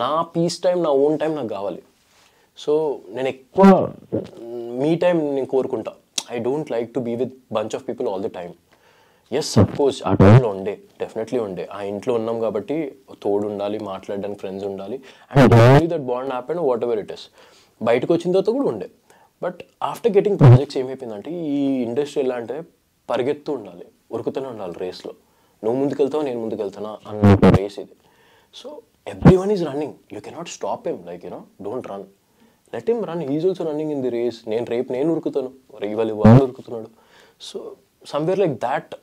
నా పీస్ టైం, నా ఓన్ టైం నాకు కావాలి. సో నేను ఎక్కువ మీ టైం నేను కోరుకుంటా. I don't like to be with bunch of people all the time. Yes of course ఆ టైంలో ఉండే, డెఫినెట్లీ ఉండే. ఆ ఇంట్లో ఉన్నాం కాబట్టి తోడు ఉండాలి, మాట్లాడడానికి ఫ్రెండ్స్ ఉండాలి. And that bond happen what ever it is. బయటకు వచ్చిన తర్వాత కూడా ఉండే. బట్ ఆఫ్టర్ గెటింగ్ ప్రాజెక్ట్స్ ఏమైపోయిందంటే, ఈ ఇండస్ట్రీ ఎలా అంటే పరిగెత్తు ఉండాలి, ఉరుకుతూనే ఉండాలి రేస్లో. నువ్వు ముందుకెళ్తావు, నేను ముందుకెళ్తానా అన్న రేస్ ఇది. So every one is running, you cannot stop him. Like you know, don't run, let him run. He's also running in the race. రేపు నేను ఉరుకుతాను, ఇవాళ వాళ్ళు ఉరుకుతున్నాడు. So somewhere like that.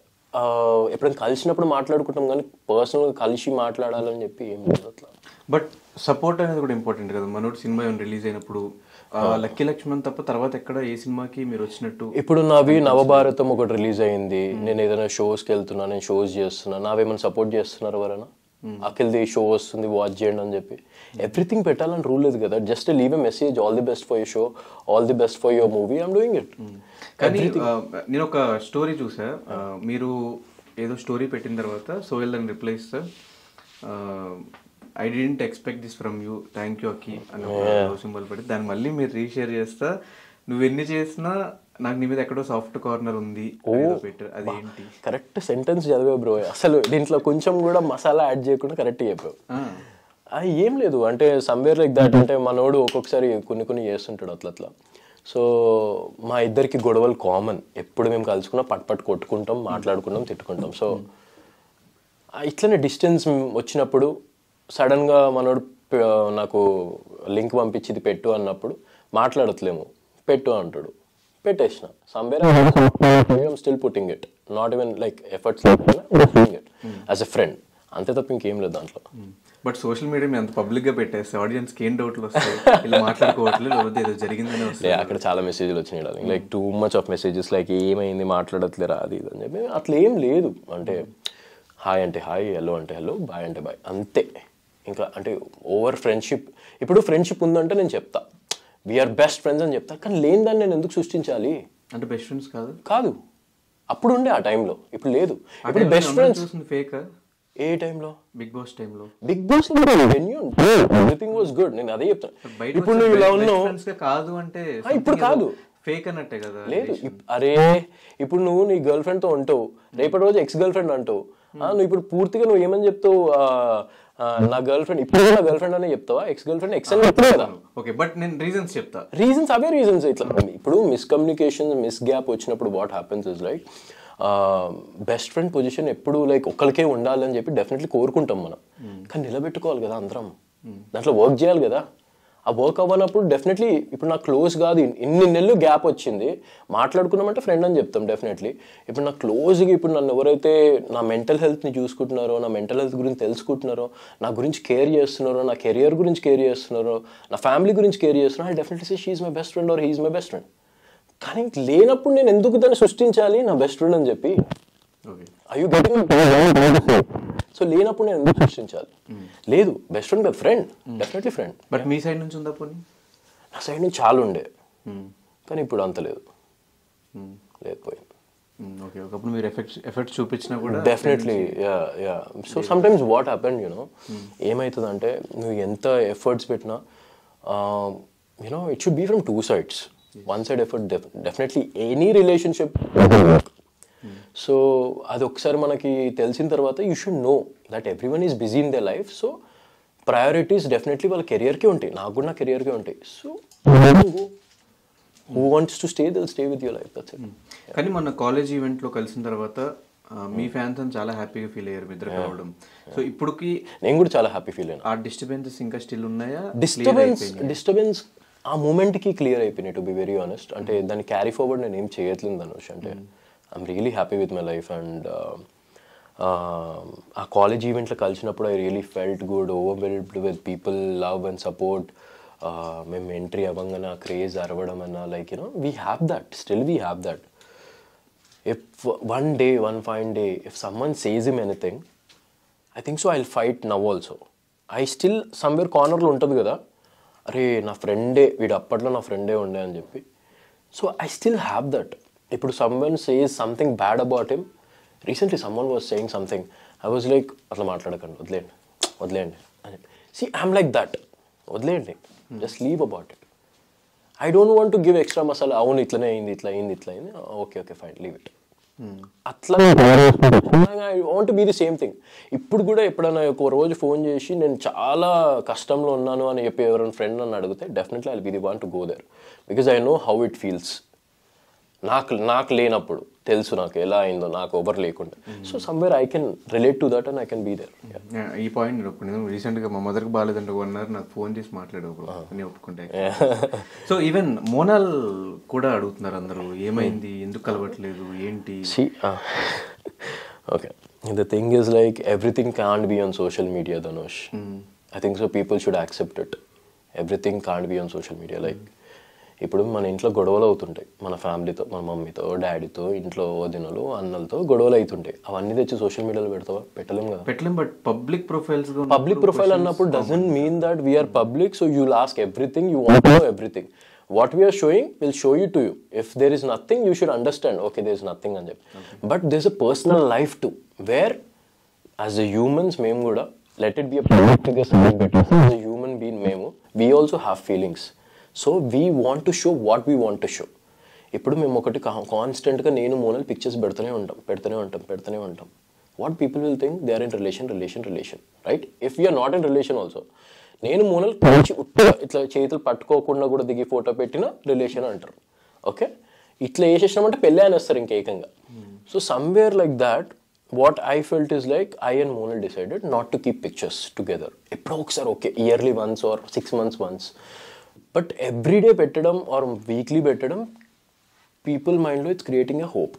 ఎప్పుడైనా కలిసినప్పుడు మాట్లాడుకుంటాం, కానీ పర్సనల్గా కలిసి మాట్లాడాలని చెప్పి ఏం లేదు అట్లా. బట్ సపోర్ట్ అనేది కూడా ఇంపార్టెంట్ కదా. మనోడు సినిమా రిలీజ్ అయినప్పుడు లక్కీ లక్ష్మణ్ తప్ప తర్వాత ఎక్కడ ఏ సినిమాకి మీరు వచ్చినట్టు? ఇప్పుడు నావి నవభారతం ఒకటి రిలీజ్ అయింది, నేను ఏదైనా షోస్కి వెళ్తున్నా, నేను షోస్ చేస్తున్నా, నావేమైనా సపోర్ట్ చేస్తున్నారు ఎవరైనా? అఖిల్ది షో వస్తుంది వాచ్ చేయండి అని చెప్పి ఎవ్రీథింగ్ పెట్టాలని రూల్ లేదు కదా. Just leave a message, all the best for your show, all the best for your movie, I'm doing it. కానీ నేను ఒక స్టోరీ చూసా, మీరు ఏదో స్టోరీ పెట్టిన తర్వాత సోహెల్ అని రిప్లై ఇస్తా, I didn't expect this from you, thank you Aki అని ఒక సింబల్ పెట్టి దాన్ని మళ్ళీ మీరు రీషేర్ చేస్తా, నువ్వు ఎన్ని చేసినా నాకు నీ మీద ఎక్కడో సాఫ్ట్ కార్నర్ ఉంది పెట్టారు. అదేంటి? కరెక్ట్ సెంటెన్స్ చదివా బ్రో. అసలు దీంట్లో కొంచెం కూడా మసాలా యాడ్ చేయకుండా కరెక్ట్ చెప్పావు. ఏం లేదు అంటే సమ్వేర్ లైక్ దాట్. అంటే మనోడు ఒక్కొక్కసారి కొన్ని చేస్తుంటాడు అట్లా. సో మా ఇద్దరికి గొడవలు కామన్. ఎప్పుడు మేము కలుసుకున్నా పట్ కొట్టుకుంటాం, మాట్లాడుకుంటాం, తిట్టుకుంటాం. సో ఇట్లనే డిస్టెన్స్ వచ్చినప్పుడు సడన్గా మనోడు నాకు లింక్ పంపించింది పెట్టు అన్నప్పుడు మాట్లాడట్లేము, పెట్టు అంటాడు, పెట్టేసిన. Somewhere I'm still putting it, not even like efforts putting it as a friend, అంతే తప్ప ఇంకేం లేదు దాంట్లో. బట్ సోషల్ మీడియా మీ అంత పబ్లిక్ గా పెట్టేస్తే ఆడియన్స్కి ఏం డౌట్లు వస్తాయి? ఇలా మాట్లాడుకోవట్లేదు, ఏదో జరిగిందని వస్తాయి. అక్కడ చాలా మెసేజ్లు వచ్చినాయి, like too much of messages, like ఏమైంది మాట్లాడట్లేరా అది ఇది అని చెప్పి. అట్లా ఏం లేదు. అంటే హాయ్ అంటే హాయ్, హలో అంటే హలో, బాయ్ అంటే బాయ్, అంతే. ఇంకా అంటే ఓవర్ ఫ్రెండ్షిప్. ఇప్పుడు ఫ్రెండ్షిప్ ఉందంటే నేను చెప్తా వీఆర్ బెస్ట్ ఫ్రెండ్స్ అని చెప్తా, కానీ లేని దాన్ని నేను ఎందుకు సృష్టించాలి? అంటే బెస్ట్ ఫ్రెండ్స్ కాదు అప్పుడు ఉండే ఆ టైంలో, ఇప్పుడు లేదు. ఇప్పుడు బెస్ట్ ఫ్రెండ్స్ ఫేక్. ఏ టైంలో? బిగ్ బాస్ టైంలో. Bigg Boss everything was good, నేను అదే చెప్తాను. ఇప్పుడు నువ్వు ఇలా ఉన్నావు కాదు అంటే ఇప్పుడు కాదు, ఫేక్ అన్నట్టే కదా. లేదు అరే, ఇప్పుడు నువ్వు నీ గర్ల్ ఫ్రెండ్ తో ఉంటావు, రేపటి రోజు ఎక్స్ గర్ల్ ఫ్రెండ్ అంటావు. నువ్వు ఇప్పుడు పూర్తిగా నువ్వు ఏమని చెప్తావు? నా గర్ల్ ఫ్రెండ్, ఇప్పుడు నా గర్ల్ ఫ్రెండ్ అనే చెప్తావా? ఎక్స్ గర్ల్ ఫ్రెండ్ ఎక్స్ అని చెప్తావు కదా. ఓకే, బట్ నేను రీజన్స్ చెప్తా. రీజన్స్ అవే రీజన్స్. ఇట్లా ఇప్పుడు మిస్కమ్యూనికేషన్, మిస్ గ్యాప్ వచ్చినప్పుడు what happens is like best friend position ఎప్పుడు లైక్ ఒక్కరికే ఉండాలని చెప్పి డెఫినెట్లీ కోరుకుంటాం మనం, కానీ నిలబెట్టుకోవాలి కదా అందరం, దాంట్లో వర్క్ చేయాలి కదా. ఆ వర్క్ అవ్వనప్పుడు డెఫినెట్లీ ఇప్పుడు నాకు క్లోజ్ కాదు, ఇన్ని నెలలు గ్యాప్ వచ్చింది, మాట్లాడుకున్నామంటే ఫ్రెండ్ అని చెప్తాం డెఫినెట్లీ. ఇప్పుడు నాకు క్లోజ్గా ఇప్పుడు నన్ను ఎవరైతే నా మెంటల్ హెల్త్ని చూసుకుంటున్నారో, నా మెంటల్ హెల్త్ గురించి తెలుసుకుంటున్నారో, నా గురించి కేర్ చేస్తున్నారో, నా కెరియర్ గురించి కేర్ చేస్తున్నారో, నా ఫ్యామిలీ గురించి కేర్ చేస్తున్నారో, I definitely say she is my best friend or he is my best friend. కానీ లేనప్పుడు నేను ఎందుకు దాన్ని సృష్టించాలి నా బెస్ట్ ఫ్రెండ్ అని చెప్పి? Are you getting it? So లేనప్పుడు నేను ఎందుకు సృష్టించాలి? లేదు, బెస్ట్ ఫ్రెండ్ కాదు, friend, definitely friend. But me side నుంచి ఉందా పోనీ? నా సైడ్ నుంచి చాలా ఉండే, కానీ ఇప్పుడు అంత లేదు, లేకపోయింది. ఓకే, ఒకప్పుడు మీరు ఎఫర్ట్స్ చూపించినా కూడా definitely. Yeah so sometimes what happened ఏమవుతుందంటే నువ్వు ఎంత ఎఫర్ట్స్ పెట్టినా it should be from two sides. One side effort definitely any relationship. So అది ఒకసారి మనకి తెలిసిన తర్వాత you should know that every one is busy in the life. So priorities definitely వాళ్ళ కెరియర్కే ఉంటాయి, నాకు కూడా నా కెరియర్కే ఉంటాయి. So who wants to stay still stay with your life, that's it. కానీ మన కాలేజ్ ఈవెంట్లో కలిసిన తర్వాత మీ ఫ్యాన్స్ అని చాలా హ్యాపీగా ఫీల్ అయ్యారు మీ ఇద్దరు కలవడం. సో ఇప్పుడుకి నేను కూడా చాలా హ్యాపీ ఫీల్ అయ్యాను. ఆ డిస్టర్బెన్సెస్ ఇంకా స్టిల్ ఉన్నాయా? డిస్టర్బెన్స్ ఆ మూమెంట్కి క్లియర్ అయిపోయినాయి, టు బి వెరీ ఆనెస్ట్. అంటే దాన్ని క్యారీ ఫార్వర్డ్ నేను ఏం చేయట్లేదు ధనుష్. అంటే I'm really happy with my life. And ఆ కాలేజ్ ఈవెంట్లో కలిసినప్పుడు I really felt good, overwhelmed with people love and support. మేము ఎంట్రీ అవ్వగానే ఆ క్రేజ్ అరవడం అన్న like we have that, still we have that. If one fine day if someone says him anything, I think so I'll fight now also. I still somewhere కార్నర్లో ఉంటుంది కదా, అరే నా ఫ్రెండే వీడు, అప్పట్లో నా ఫ్రెండే ఉండే అని చెప్పి. So I still have that. ఇప్పుడు someone says something bad about him, recently someone was saying something, I was like అట్లా మాట్లాడకండి, వదిలేయండి అని. See, I'm like that, వదిలేయండి, just leave about it. I don't want to give extra masala. అవును ఇట్లనే అయింది, ఇట్లా అయింది, ఓకే ఫైన్, లీవ్ ఇట్. అట్లా I want be the same thing. ఇప్పుడు కూడా ఎప్పుడైనా ఒక రోజు ఫోన్ చేసి నేను చాలా కష్టంలో ఉన్నాను అని చెప్పి ఎవరైనా ఫ్రెండ్ నన్ను అడిగితే definitely I will be the one to go there, because I know how it feels. నాకు లేనప్పుడు తెలుసు నాకు ఎలా అయిందో, నాకు ఎవరు లేకుండా. So somewhere I can relate to that and I can be there. ఈ పాయింట్ నేను రీసెంట్గా మా మదర్కి బాగాలేదంటే 1 hour నాకు ఫోన్ చేసి మాట్లాడే ఒప్పుకుంటే. సో ఈవెన్ మోనాల్ కూడా అడుగుతున్నారు అందరూ, ఏమైంది, ఎందుకు కలవట్లేదు, ఏంటి? Okay, the thing is like everything can't be on social media Dhanush. I think so people should accept it. Everything can't be on social media. Like ఇప్పుడు మన ఇంట్లో గొడవలు అవుతుంటాయి, మన ఫ్యామిలీతో, మన మమ్మీతో, డాడీతో, ఇంట్లో వదినలు, అన్నలతో గొడవలు అవుతుంటాయి. అవన్నీ తెచ్చి సోషల్ మీడియాలో పెడతావా? పెట్టలేం కదా. బట్ పబ్లిక్ ప్రొఫైల్ అన్నప్పుడు doesn't mean that we are public, so you will ask everything, you want to know everything. What we are showing will show you to you. If there is nothing you should understand, okay there is nothing అని చెప్పి. But there is a personal life too, whereas a humans మేము కూడా, let it be a project as a human being మేము, we also have feelings. So we want to show what we want to show. ఇప్పుడు మేము ఒకటి కాన్స్టెంట్గా నేను Monal pictures పెడుతూనే ఉంటాం. What people will think they are in relation, right? If you're not in relation also, నేను మోనల్ ఇట్లా చేతులు పట్టుకోకుండా కూడా దిగి ఫోటో పెట్టిన రిలేషన్ అంటారు. ఓకే, ఇట్లా వేసేసినామంటే పెళ్ళి అనేస్తారు ఇంకేకంగా. So somewhere like that what I felt is like I and Monal decided not to keep pictures together. ఎప్పుడో ఒకసారి okay, yearly once or 6 months once. But everyday పెట్టడం ఆర్ వీక్లీ పెట్టడం పీపుల్ మైండ్లో it's creating a hope.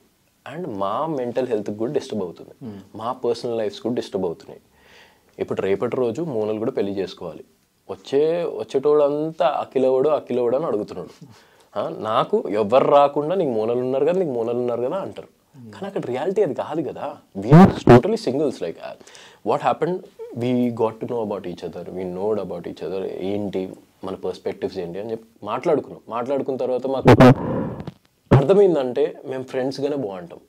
And మా mental హెల్త్కి కూడా disturb అవుతుంది, మా పర్సనల్ లైఫ్స్ కూడా డిస్టర్బ్ అవుతున్నాయి. ఇప్పుడు రేపటి రోజు మోనల్ కూడా పెళ్లి చేసుకోవాలి, వచ్చేటోడంతా అఖిలవుడు అని అడుగుతున్నాడు. నాకు ఎవరు రాకుండా నీకు మోనల్ ఉన్నారు కదా అంటారు. కానీ అక్కడ రియాలిటీ అది కాదు కదా. We are totally singles. Like what happened, we got to know about each other, we knowed about each other, ఏంటి మన పర్స్పెక్టివ్స్ ఏంటి అని చెప్పి మాట్లాడుకున్న తర్వాత మాకు అర్థమైందంటే మేము ఫ్రెండ్స్గానే బాగుంటాం.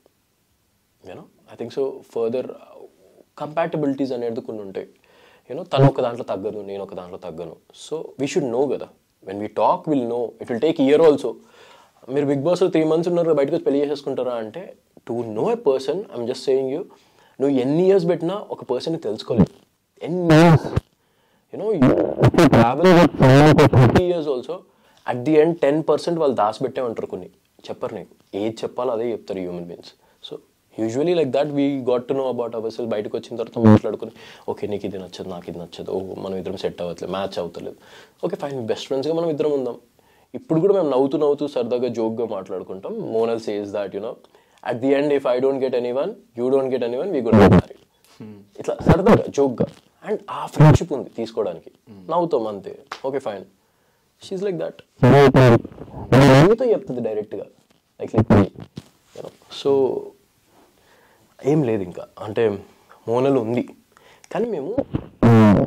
I think so further compatibilities అనేది కొన్ని ఉంటాయి. తను ఒక దాంట్లో తగ్గదు, నేను ఒక దాంట్లో తగ్గను. సో వీ షుడ్ నో కదా, when we talk will know. It will take year also. మీరు బిగ్ బాస్లో 3 months ఉన్నారు, బయటకు వచ్చి పెళ్లి చేసేసుకుంటారా అంటే, to know a person, I'm just saying you, నువ్వు ఎన్ని ఇయర్స్ పెట్టినా ఒక పర్సన్ని తెలుసుకోలేదు. ఎన్ని years travel 50 years also, at the end 10% వాళ్ళు దాచిపెట్టే ఉంటారు. కొన్ని చెప్పరు, నీకు ఏది చెప్పాలో అదే చెప్తారు human beings. So usually like that we got to know about our self. బయటకు వచ్చిన తర్వాత మాట్లాడుకుని ఓకే నీకు ఇది నచ్చదు నాకు ఇది నచ్చదు, మనం ఇద్దరం సెట్ అవ్వట్లేదు, మ్యాచ్ అవుతలేదు, ఓకే ఫైన్ బెస్ట్ ఫ్రెండ్స్గా మనం ఇద్దరం ఉందాం. ఇప్పుడు కూడా మేము నవ్వుతూ సరదాగా జోక్గా మాట్లాడుకుంటాం. Monal says that you know at the end if I don't get anyone you don't get anyone we gonna get married. ఇట్లా సరదాగా జోక్గా అండ్ ఆ ఫ్రెండ్షిప్ ఉంది తీసుకోవడానికి. నవ్వుతాం అంతే, okay fine. She's like that. నవ్వుతో చెప్తుంది డైరెక్ట్గా లైక్ సో ఏం లేదు ఇంకా. అంటే మోనల్ ఉంది కానీ మేము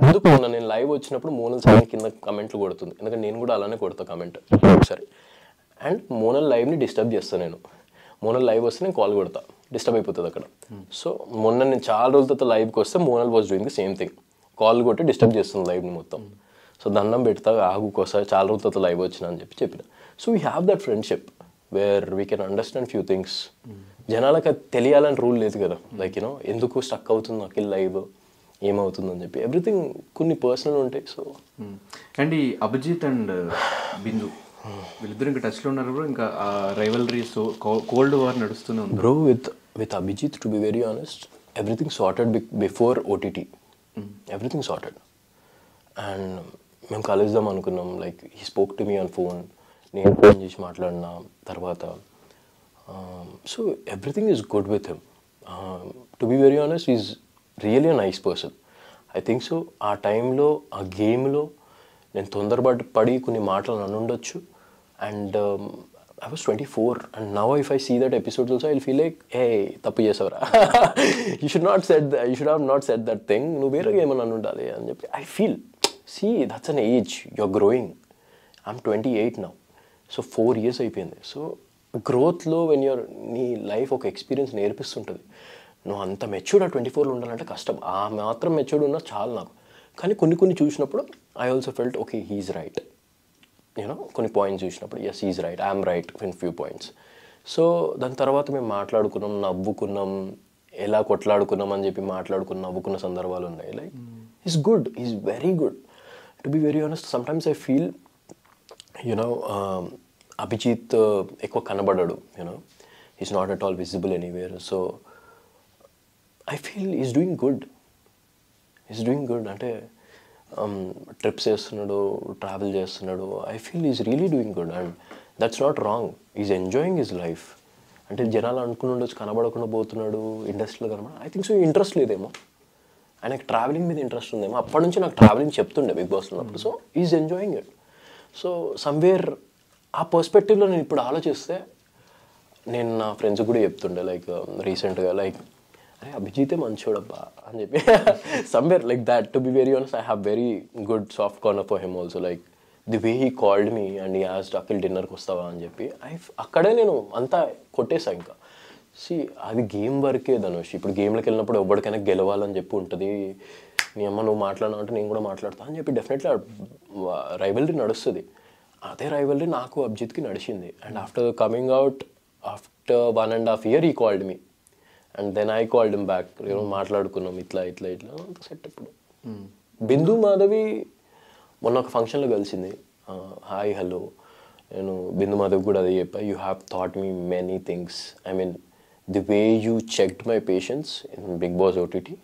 ఎందుకు నేను లైవ్ వచ్చినప్పుడు మోనల్ సైన్ కింద కమెంట్లు కొడుతుంది, ఎందుకంటే నేను కూడా అలానే కొడతా కమెంట్ ఒకసారి. అండ్ మోనల్ లైవ్ని డిస్టర్బ్ చేస్తాను నేను. మోనల్ లైవ్ వస్తే నేను కాల్ కొడతా, డిస్టర్బ్ అయిపోతుంది అక్కడ. సో మొన్న నేను చాలా రోజుల తర్వాత లైవ్కి వస్తే Monal was doing the same thing, call కొట్టి డిస్టర్బ్ చేస్తుంది లైవ్ని మొత్తం. సో దండం పెడతా ఆగుకోసారి చాలా రోజుల తర్వాత లైవ్ వచ్చిన అని చెప్పిన. So we have that friendship where we can understand few things. జనాలకు అది తెలియాలని రూల్ లేదు కదా, లైక్ యూనో ఎందుకు స్టక్ అవుతుంది అఖిల్ లైవ్ ఏమవుతుందని చెప్పి ఎవ్రీథింగ్ కొన్ని పర్సనల్ ఉంటాయి. సో అండ్ ఈ అభిజిత్ అండ్ బిందు వీళ్ళిద్దరు ఇంకా టచ్లో ఉన్నారు బ్రో? ఇంకా ఆ రైవలరీ సో కోల్డ్ వార్ నడుస్తూనే ఉంది bro. With Abhijit to be very honest everything sorted before OTT, everything sorted. And మేము కలుద్దాం అనుకున్నాం, like he spoke to me on phone, నేను ఫోన్ చేసి మాట్లాడినా తర్వాత. So everything is good with him. To be very honest is really a nice person. I think so ఆ టైంలో ఆ గేమ్లో నేను తొందరపడి కొన్ని మాటలు అనుండొచ్చు. And I was 24 and now if I see that episode also I'll feel like hey tappu chesavara you should have not said that thing nu vera game annu undali ani cheppi I feel see that's an age you're growing. I'm 28 now, so 4 years అయిపోయింది. So గ్రోత్లో when you're నీ life ఒక experience నేర్పిస్తుంటుంది. నువ్వు అంత matured ఆ 24లో ఉండాలంటే కష్టం. ఆ మాత్రం మెచ్యూర్డ్ ఉన్నా చాలు నాకు. కానీ కొన్ని చూసినప్పుడు I also felt okay he's right, you know కొన్ని పాయింట్స్ చూసినప్పుడు yes he's right, I'm right in few points. So దాని తర్వాత మేము మాట్లాడుకున్నాం, నవ్వుకున్నాం, ఎలా కొట్లాడుకున్నాం అని చెప్పి మాట్లాడుకుని నవ్వుకున్న సందర్భాలు ఉన్నాయి. Like is good, is very good. To be very honest sometimes I feel you know Abhijit ఎక్కువ కనబడాడు, you know is not at all visible anywhere. So I feel is doing good. అంటే ట్రిప్స్ చేస్తున్నాడు, ట్రావెల్ చేస్తున్నాడు. I feel is really doing good and that's not wrong. Is enjoying his life. అంటే జనాలు అనుకుని ఉండొచ్చు కనబడకుండా పోతున్నాడు ఇండస్ట్రీలో కనబడ. ఐ థింక్ సో ఇంట్రెస్ట్ లేదేమో, ఆయనకు ట్రావెలింగ్ మీద ఇంట్రెస్ట్ ఉందేమో. అప్పటి నుంచి నాకు ట్రావెలింగ్ చెప్తుండే బిగ్ బాస్లో ఉన్నప్పుడు. So is enjoying it. So somewhere ఆ పర్స్పెక్టివ్లో నేను ఇప్పుడు ఆలోచిస్తే నేను నా ఫ్రెండ్స్ కూడా చెప్తుండే లైక్ రీసెంట్గా లైక్ అరే అభిజితే మంచోడబ్బా అని చెప్పి somewhere like that. To be very honest I have very good soft corner for him also. Like the way he called me and he asked Akhil డిన్నర్కి వస్తావా అని చెప్పి అక్కడే నేను అంతా కొట్టేసా. ఇంకా సి అది గేమ్ వరకే ధనుష్. ఇప్పుడు గేమ్లోకి వెళ్ళినప్పుడు ఎవరికైనా గెలవాలని చెప్పి ఉంటుంది. నీ అమ్మ నువ్వు మాట్లాడినా అంటే నేను కూడా మాట్లాడతా అని చెప్పి డెఫినెట్లీ రైవలరీ నడుస్తుంది. అదే రైవలరీ నాకు అభిజిత్కి నడిచింది. And after coming out after 1.5 years he called me and then I called him back. మాట్లాడుకున్నాం ఇట్లా అంత సెట్. ఇప్పుడు బిందు మాధవి మొన్న ఒక ఫంక్షన్లో కలిసింది. హాయ్ హలో, నేను బిందు మాధవి కూడా అదే చెప్పా. You have thought me many things. I mean the way you checked my patience in Bigg Boss OTT,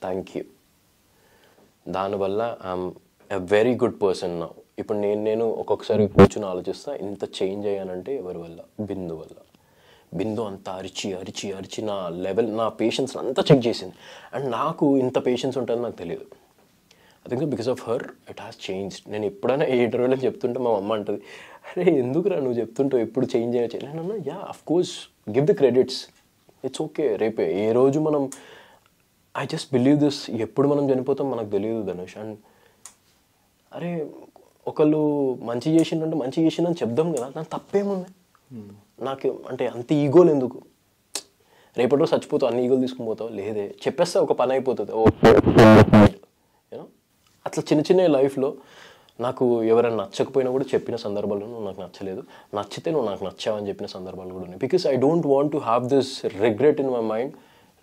thank you. దానివల్ల I'm a very good person now. ఇప్పుడు నేను ఒక్కొక్కసారి కూర్చొని ఆలోచిస్తా ఇంత చేంజ్ అయ్యానంటే ఎవరి వల్ల? బిందు వల్ల. బిందు అంతా అరిచి నా లెవెల్, నా పేషెన్స్ అంతా చెక్ చేసింది. అండ్ నాకు ఇంత పేషెన్స్ ఉంటుందని నాకు తెలియదు. I think because of her it has change. నేను ఎప్పుడైనా ఏ ఇంటర్వ్యూలో చెప్తుంటే మా అమ్మ అంటుంది అరే ఎందుకురా నువ్వు చెప్తుంటావు ఎప్పుడు చేంజ్ అయ్యా. నేను yeah of course give the credits, it's okay. రేపే ఏ రోజు మనం ఐ జస్ట్ బిలీవ్ దిస్, ఎప్పుడు మనం చనిపోతాం మనకు తెలియదు ధనుష్. అండ్ అరే ఒకళ్ళు మంచి చేసిండంటే మంచి చేసిందని చెప్దాం కదా, నాకు తప్పేముంది. నాకు అంటే అంత ఈగోలు ఎందుకు? రేపటి రోజు చచ్చిపోతావు అన్ని ఈగోలు తీసుకుని పోతావు? లేదే, చెప్పేస్తే ఒక పని అయిపోతుంది. యూనో అట్లా చిన్న లైఫ్లో నాకు ఎవరైనా నచ్చకపోయినా కూడా చెప్పిన సందర్భాలు నువ్వు నాకు నచ్చలేదు, నచ్చితే నువ్వు నాకు నచ్చావని చెప్పిన సందర్భాలు కూడా ఉన్నాయి. Because I don't want to have this regret in my mind.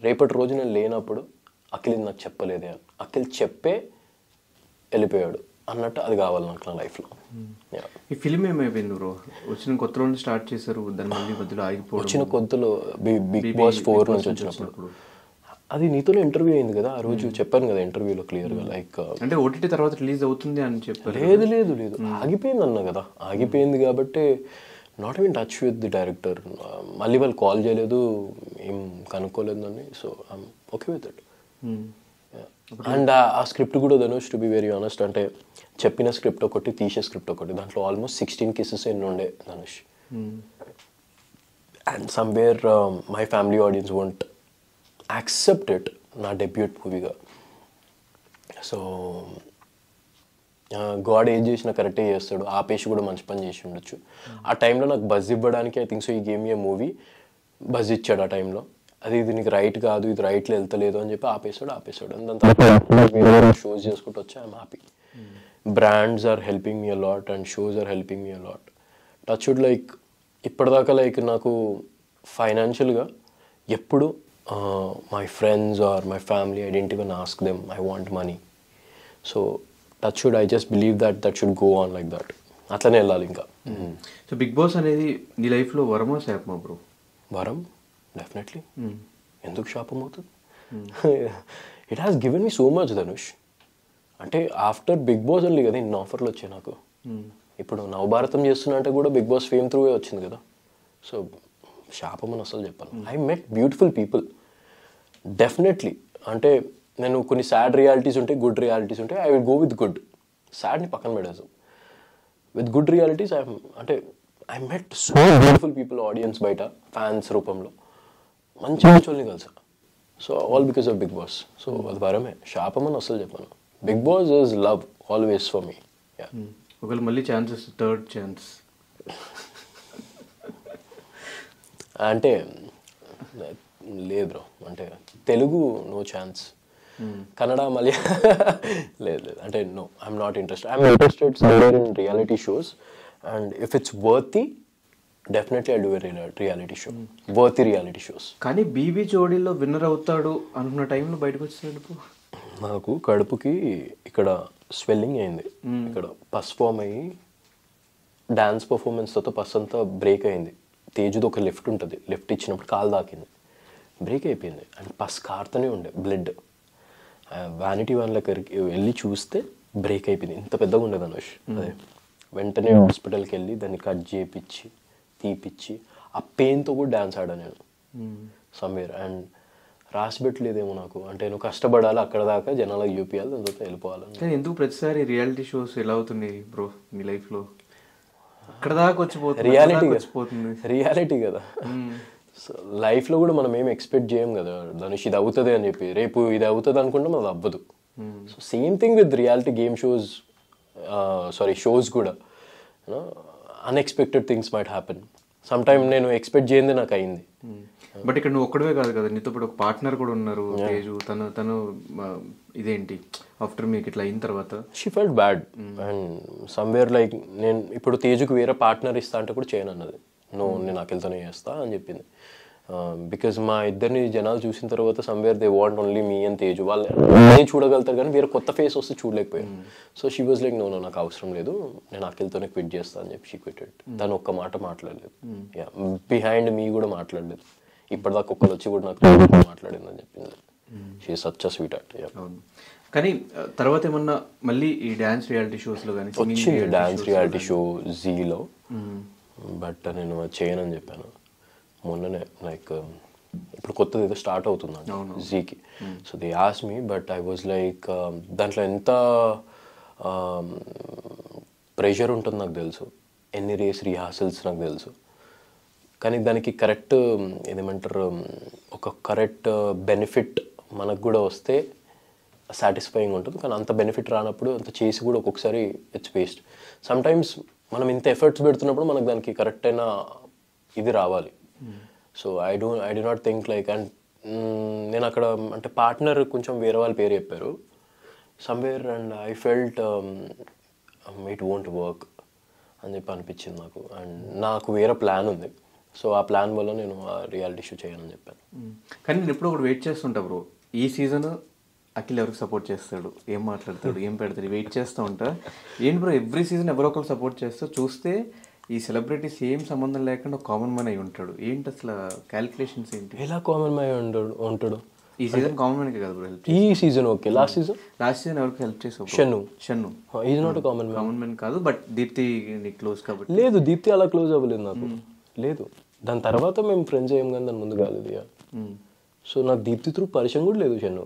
రేపటి రోజు నేను లేనప్పుడు అఖిల్ నాకు చెప్పలేదే అని. అఖిల్ చెప్పే వెళ్ళిపోయాడు. అన్నట్టు అది కావాలి నాకు నా లైఫ్లో. ఈ ఫిల్మ్ ఏమైపోయింది బ్రో? వచ్చిన కొత్తలో స్టార్ట్ చేశారు, దాని మళ్ళీ మధ్యలో ఆగిపోవడం. వచ్చిన కొత్తలో బిగ్ బాస్ 4 నుంచి వచ్చినప్పుడు అది నీతోనే ఇంటర్వ్యూ అయింది కదా ఆ రోజు, చెప్పాను కదా ఇంటర్వ్యూలో క్లియర్గా. లైక్ అంటే ఓటీటీ తర్వాత రిలీజ్ అవుతుంది అని చెప్పారు. లేదు ఆగిపోయింది అన్న కదా. ఆగిపోయింది కాబట్టి not even touch with the director. మళ్ళీ వాళ్ళు కాల్ చేయలేదు, ఏం కనుక్కోలేదు అని. So I'm okay with it. And ఆ స్క్రిప్ట్ కూడా Dhanush, to be very honest, అంటే చెప్పిన స్క్రిప్ట్ ఒకటి, తీసే స్క్రిప్ట్ ఒకటి, దాంట్లో ఆల్మోస్ట్ 16 కేసెస్ ఎన్ని ఉండే Dhanush. And somewhere my family audience won't accept it నా డెబ్యూట్ మూవీగా. సో గాడ్ ఏం చేసినా కరెక్టే చేస్తాడు. ఆపేసి కూడా మంచి పని చేసి ఉండొచ్చు. ఆ టైంలో నాకు బజ్ ఇవ్వడానికి ఐ థింక్ సో ఈ గేమ్ ఏ మూవీ బజ్ ఇచ్చాడు ఆ టైంలో. అది ఇది నీకు రైట్ కాదు, ఇది రైట్లో వెళ్తలేదు అని చెప్పి ఆపేసాడు. అండ్ దాని తర్వాత వేరే షోస్ చేసుకుంటూ వచ్చా. I'm happy. Brands are helping me a lot and shows are helping me a lot. Touch wood like ఇప్పటిదాకా లైక్ నాకు ఫైనాన్షియల్గా ఎప్పుడు my friends or my family I didn't even ask them I want money. So touch wood I just believe that should go on like that. అట్లనే వెళ్ళాలి ఇంకా. So big boss అనేది నీ లైఫ్లో వరమా శాపమా బ్రో? వరం, డెఫినెట్లీ. ఎందుకు శాపం అవుతుంది? It has given me so much Dhanush. అంటే ఆఫ్టర్ బిగ్ బాస్ ఓన్లీ కదా ఇన్ని ఆఫర్లు వచ్చాయి నాకు. ఇప్పుడు నవభారతం చేస్తున్నా అంటే కూడా బిగ్ బాస్ ఫేమ్ త్రూవే వచ్చింది కదా. సో శాపం అని అసలు చెప్పాను. I met beautiful people definitely. అంటే నేను కొన్ని సాడ్ రియాలిటీస్ ఉంటాయి, గుడ్ రియాలిటీస్ ఉంటాయి. I will go with good. సాడ్ని పక్కన పెడేసాం. With good realities I met so beautiful people audience బయట, ఫ్యాన్స్ రూపంలో మంచి వాళ్ళని కలిసా. So all because of Bigg Boss. సో అది వరమే, శాపం అని అసలు చెప్పాను. Bigg Boss is love always for me. ఒకవేళ మళ్ళీ ఛాన్సెస్, థర్డ్ ఛాన్స్ అంటే లేదు బ్రో. అంటే తెలుగు నో ఛాన్స్, కన్నడ మళ్ళీ లేదు. అంటే no, I'm not interested. I'm interested somewhere in reality shows and if it's worthy definitely I do a reality show, worthy reality shows. కానీ BB జోడీలో విన్నర్ అవుతాడు అనుకున్న టైంలో బయటకు వచ్చేసరికి నాకు కడుపుకి ఇక్కడ స్వెల్లింగ్ అయింది. ఇక్కడ పస్ ఫామ్ అయ్యి డ్యాన్స్ పర్ఫార్మెన్స్తో పస్ అంతా బ్రేక్ అయింది. తేజుది ఒక లిఫ్ట్ ఉంటుంది, లిఫ్ట్ ఇచ్చినప్పుడు కాలు దాకింది, బ్రేక్ అయిపోయింది. అండ్ పస్ కారుతూనే ఉండే బ్లడ్. వ్యానిటీ వాళ్ళ దగ్గరికి వెళ్ళి చూస్తే బ్రేక్ అయిపోయింది. ఇంత పెద్దగా ఉండేది ధనుష్. అదే వెంటనే హాస్పిటల్కి వెళ్ళి దాన్ని కట్ చేయించి తీపిచ్చి ఆ పెయిన్తో కూడా డ్యాన్స్ ఆడాను నేను సమ్వేర్. అండ్ రాసి పెట్టలేదేమో నాకు. అంటే నువ్వు కష్టపడాలి, అక్కడ దాకా జనాలకు చూపించాలి, దాని తర్వాత వెళ్ళిపోవాలని. కానీ ఎందుకు ప్రతిసారి రియాలిటీ షోస్ ఎలా అవుతున్నాయి బ్రో మీ లైఫ్లో? అక్కడ దాకా వచ్చిపోతుంది, రియాలిటీ కదా. సో లైఫ్లో కూడా మనం ఏం ఎక్స్పెక్ట్ చేయం కదా ధనుష్, ఇది అవుతుంది అని చెప్పి. రేపు ఇది అవుతుంది అనుకుంటాం, అది అవ్వదు. So same thing with reality game shows, shows కూడా unexpected things might happen. Some time నేను ఎక్స్పెక్ట్ చేయండి నాకు అయింది. బట్ ఇక్కడ నువ్వు ఒక్కడవే కాదు కదా, నీతో పాటు ఒక పార్ట్నర్ కూడా ఉన్నారు తేజు. తను ఇదేంటి ఆఫ్టర్ మీకు ఇట్లా అయిన తర్వాత she felt bad. And somewhere like నేను ఇప్పుడు తేజుకి వేరే పార్ట్నర్ ఇస్తా అంటే కూడా చేయను అన్నది. నేను అఖిల్తోనే చేస్తా అని చెప్పింది. బికాజ్ మా ఇద్దరిని జనాలు చూసిన తర్వాత somewhere they want only me and Teju. వాళ్ళు నేను చూడగలుగుతారు కానీ వేరే కొత్త ఫేస్ వస్తే చూడలేకపోయాను. So she was like no నాకు అవసరం లేదు, నేను అఖిల్తోనే క్విట్ చేస్తా అని చెప్పి షీ క్విటెడ్. తను ఒక్క మాట మాట్లాడలేదు. బిహైండ్ మీ కూడా మాట్లాడలేదు. ఇప్పటిదాకా ఒక్కరు వచ్చి కూడా నాకు మాట్లాడింది అని చెప్పింది. She such a sweet heart. కానీ తర్వాత ఏమన్నా మళ్ళీ ఈ డాన్స్ రియాలిటీ షోస్లో కానీ వచ్చి డాన్స్ రియాలిటీ షో జీలో, బట్ నేను చేయనని చెప్పాను మొన్ననే. లైక్ ఇప్పుడు కొత్తది ఏదో స్టార్ట్ అవుతుంది జీకి. So they ask me, but I was like దాంట్లో ఎంత ప్రెషర్ ఉంటుంది నాకు తెలుసు, ఎన్ని రిహార్సల్స్ నాకు తెలుసు. కానీ దానికి కరెక్ట్ ఏదేమంటారు, ఒక కరెక్ట్ బెనిఫిట్ మనకు కూడా వస్తే సాటిస్ఫైయింగ్ ఉంటుంది. కానీ అంత బెనిఫిట్ రానప్పుడు అంత చేసి కూడా ఒక్కొక్కసారి ఇట్స్ వేస్ట్. సమ్టైమ్స్ మనం ఇంత ఎఫర్ట్స్ పెడుతున్నప్పుడు మనకు దానికి కరెక్ట్ అయిన ఇది రావాలి. So I do not think like. And నేను అక్కడ అంటే పార్ట్నర్ కొంచెం వేరే వాళ్ళ పేరు చెప్పారు somewhere, and I felt it won't work అని చెప్పి అనిపించింది నాకు. అండ్ నాకు వేరే ప్లాన్ ఉంది. సో ఆ ప్లాన్ వల్ల నేను ఆ రియాలిటీ షో చేయనని చెప్పాను. కానీ నేను ఎప్పుడు ఒకటి వెయిట్ చేస్తుంటా బ్రో, ఈ సీజన్ అఖిల్ ఎవరికి సపోర్ట్ చేస్తాడు, ఏం మాట్లాడతాడు, ఏం పెడతాడు, వెయిట్ చేస్తూ ఉంటా. ఏంటి బ్రో ఎవ్రీ సీజన్ ఎవరో ఒకరు సపోర్ట్ చేస్తూ చూస్తే ఈ సెలబ్రిటీస్ ఏం సంబంధం లేకుండా ఒక కామన్ మ్యాన్ అయి ఉంటాడు. ఏంటి అసలు క్యాలిక్యులేషన్స్ ఏంటి? ఎలా కామన్ మ్యాన్ ఉంటాడు? ఈ సీజన్ కామన్ మ్యాన్ కదా బ్రో హెల్ప్? ఈ సీజన్ ఓకే, లాస్ట్ సీజన్ ఎవరికి హెల్ప్ చేసావు? Shannu is not common man కాదు, బట్ దీప్తి నీకు క్లోజ్ కాబట్టి. లేదు, దీప్తి అలా క్లోజ్ అవ్వలేదు నాకు. లేదు, దాని తర్వాత మేము ఫ్రెండ్స్ అయ్యాం కానీ దాని ముందు కాలేదు. సో నాకు దీప్తి త్రూ పరిచయం కూడా లేదు Shannu.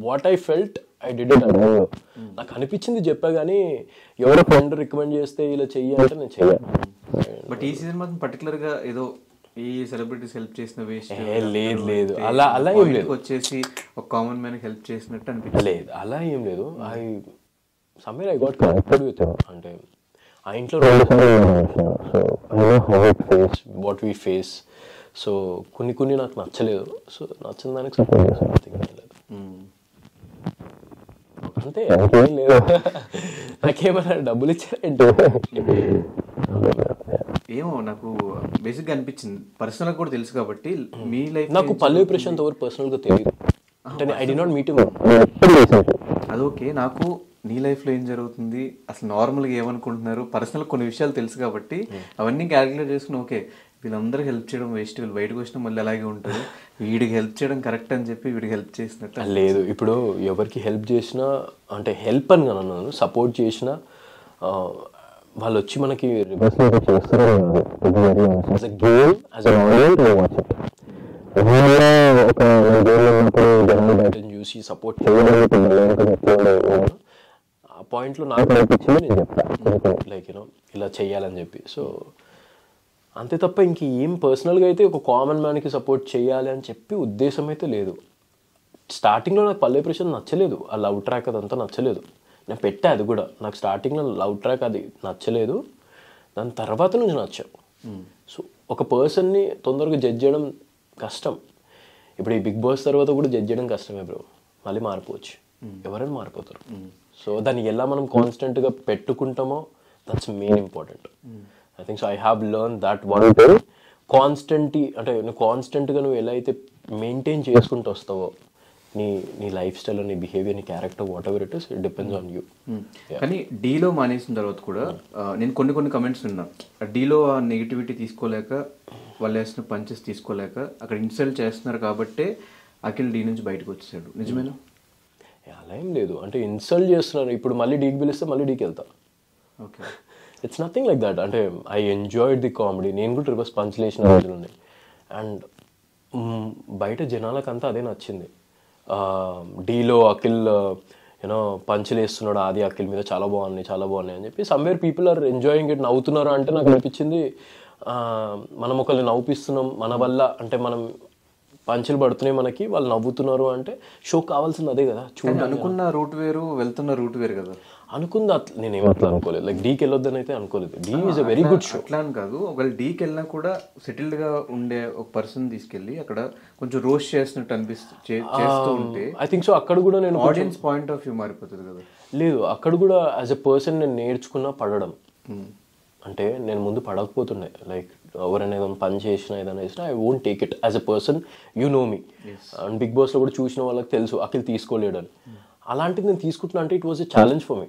What I felt I did it. నాకు అనిపించింది చెప్పా, కానీ ఎవరో ఫ్రెండ్ రికమెండ్ చేస్తే ఇలా చెయ్యి అంటే నేను చెయ్యాను. బట్ ఈ సీజన్ మాత్రం పర్టికులర్ గా ఏదో ఈ సెలబ్రిటీస్ హెల్ప్ చేసిన వేస్ట్ లేదు అలా ఏం లేదు. వచ్చేసి ఒక కామన్ మ్యాన్ హెల్ప్ చేసినట్టు అనిపించింది. లేదు అలా ఏం లేదు. Somewhere I got connected with అంటే ఆ ఇంట్లో 2 వాట్ వీ ఫేస్. సో కొన్ని నాకు నచ్చలేదు. సో నచ్చిన దానికి సపోర్ట్ చేశాను, అంతే. అంతేం లేదు. నాకేమైనా డబ్బులు ఇచ్చారంటే ఏమో నాకు బేసిక్గా అనిపించింది. పర్సనల్ కూడా తెలుసు కాబట్టి మీ లైఫ్. నాకు పల్లవి ప్రశాంత్ ఎవరు పర్సనల్ గా తెలియదు. అంటే I did not meet him. అదొకే, నాకు నీ లైఫ్లో ఏం జరుగుతుంది, అసలు నార్మల్గా ఏమనుకుంటున్నారు, పర్సనల్ కొన్ని విషయాలు తెలుసు కాబట్టి అవన్నీ క్యాలిక్యులేట్ చేసుకుని ఓకే వీళ్ళందరూ హెల్ప్ చేయడం వేస్ట్, వీళ్ళు బయటకు వచ్చినా మళ్ళీ అలాగే ఉంటారు, వీడికి హెల్ప్ చేయడం కరెక్ట్ అని చెప్పి వీడికి హెల్ప్ చేసినట్టు. లేదు, ఇప్పుడు ఎవరికి హెల్ప్ చేసినా అంటే హెల్ప్ అని కానీ అన్నాను, సపోర్ట్ చేసినా వాళ్ళు వచ్చి మనకి చూసి సపోర్ట్ ఆ పాయింట్లో నాకు అనిపించింది నేను చెప్తాను, లైక్ యూనో ఇలా చెయ్యాలని చెప్పి. సో అంతే తప్ప ఇంక ఏం పర్సనల్గా అయితే ఒక కామన్ మ్యాన్కి సపోర్ట్ చేయాలి అని చెప్పి ఉద్దేశం అయితే లేదు. స్టార్టింగ్లో నాకు పల్లవి ప్రశాంత్ నచ్చలేదు, ఆ లవ్ ట్రాక్ అదంతా నచ్చలేదు. నేను పెట్టా అది కూడా, నాకు స్టార్టింగ్లో లవ్ ట్రాక్ అది నచ్చలేదు, దాని తర్వాత నుంచి నచ్చావు. సో ఒక పర్సన్ని తొందరగా జడ్జ్ చేయడం కష్టం. ఇప్పుడు ఈ బిగ్ బాస్ తర్వాత కూడా జడ్జ్ చేయడం కష్టమే బ్రో, మళ్ళీ మారిపోవచ్చు, ఎవరైనా మారిపోతారు. సో దాన్ని ఎలా మనం కాన్స్టెంట్గా పెట్టుకుంటామో that's main important. I think so I have learn that one thing. అంటే నువ్వు కాన్స్టెంట్గా నువ్వు ఎలా అయితే మెయింటైన్ చేసుకుంటూ వస్తావో నీ లైఫ్ స్టైల్, నీ బిహేవియర్, నీ character, what ever it is, it depends on you. కానీ డీలో మానేసిన తర్వాత కూడా నేను కొన్ని కమెంట్స్ విన్నా, డీలో ఆ నెగిటివిటీ తీసుకోలేక, వాళ్ళు వేసిన పంచెస్ తీసుకోలేక అక్కడ ఇన్సల్ట్ చేస్తున్నారు కాబట్టే అఖిల్ డీ నుంచి బయటకు వచ్చేసాడు. నిజమేనా? అలా ఏం లేదు, అంటే ఇన్సల్ట్ చేస్తున్నారు. ఇప్పుడు మళ్ళీ డీకి పిలిస్తే మళ్ళీ డీకి వెళ్తా. Okay, it's nothing like that. అంటే ఐ ఎంజాయ్డ్ ది కామెడీ. నేను కూడా రివర్స్ పంచ్ లేసిన రోజులు ఉన్నాయి. అండ్ బయట జనాలకంతా అదే నచ్చింది. డీలో అఖిల్ యూనో పంచులు వేస్తున్నాడు ఆది అఖిల్ మీద, చాలా బాగున్నాయి అని చెప్పి somewhere people are enjoying it, నవ్వుతున్నారు. అంటే నాకు అనిపించింది మనం ఒకరిని నవ్వుపిస్తున్నాం మన వల్ల, అంటే మనం పంచులు పడుతున్నాయి మనకి, వాళ్ళు నవ్వుతున్నారు అంటే షో కావాల్సింది అదే కదా. చూడండి, అనుకున్న రూట్ వేరు, వెళ్తున్న రూట్ వేరు కదా. అనుకుంది నేనేం అట్లా అనుకోలేదు, లైక్ డీకి వెళ్ళొద్దని అయితే అనుకోలేదు. D is a very good show. అట్లా అని కాదు, ఒకవేళ డీకి వెళ్ళినా కూడా సెటిల్డ్గా ఉండే ఒక పర్సన్ తీసుకెళ్ళి అక్కడ కొంచెం రోస్ట్ చేస్తున్నట్టు చేస్తూ ఉంటే ఐ థింక్ సో అక్కడ కూడా నేను ఆడియన్స్ పాయింట్ ఆఫ్ వ్యూ మారిపోతుంది కదా. లేదు, అక్కడ కూడా యాజ్ ఎ పర్సన్ నేను నేర్చుకున్నా పడడం. అంటే నేను ముందు పడకపోతుండే, లైక్ ఎవరైనా ఏదైనా పని చేసినా ఏదైనా చేసినా I won't take it as a person. You know me, and big బాస్లో కూడా చూసిన వాళ్ళకి తెలుసు అఖిల్ తీసుకోలేడని. అలాంటిది నేను తీసుకుంటున్నా అంటే it was a challenge for me,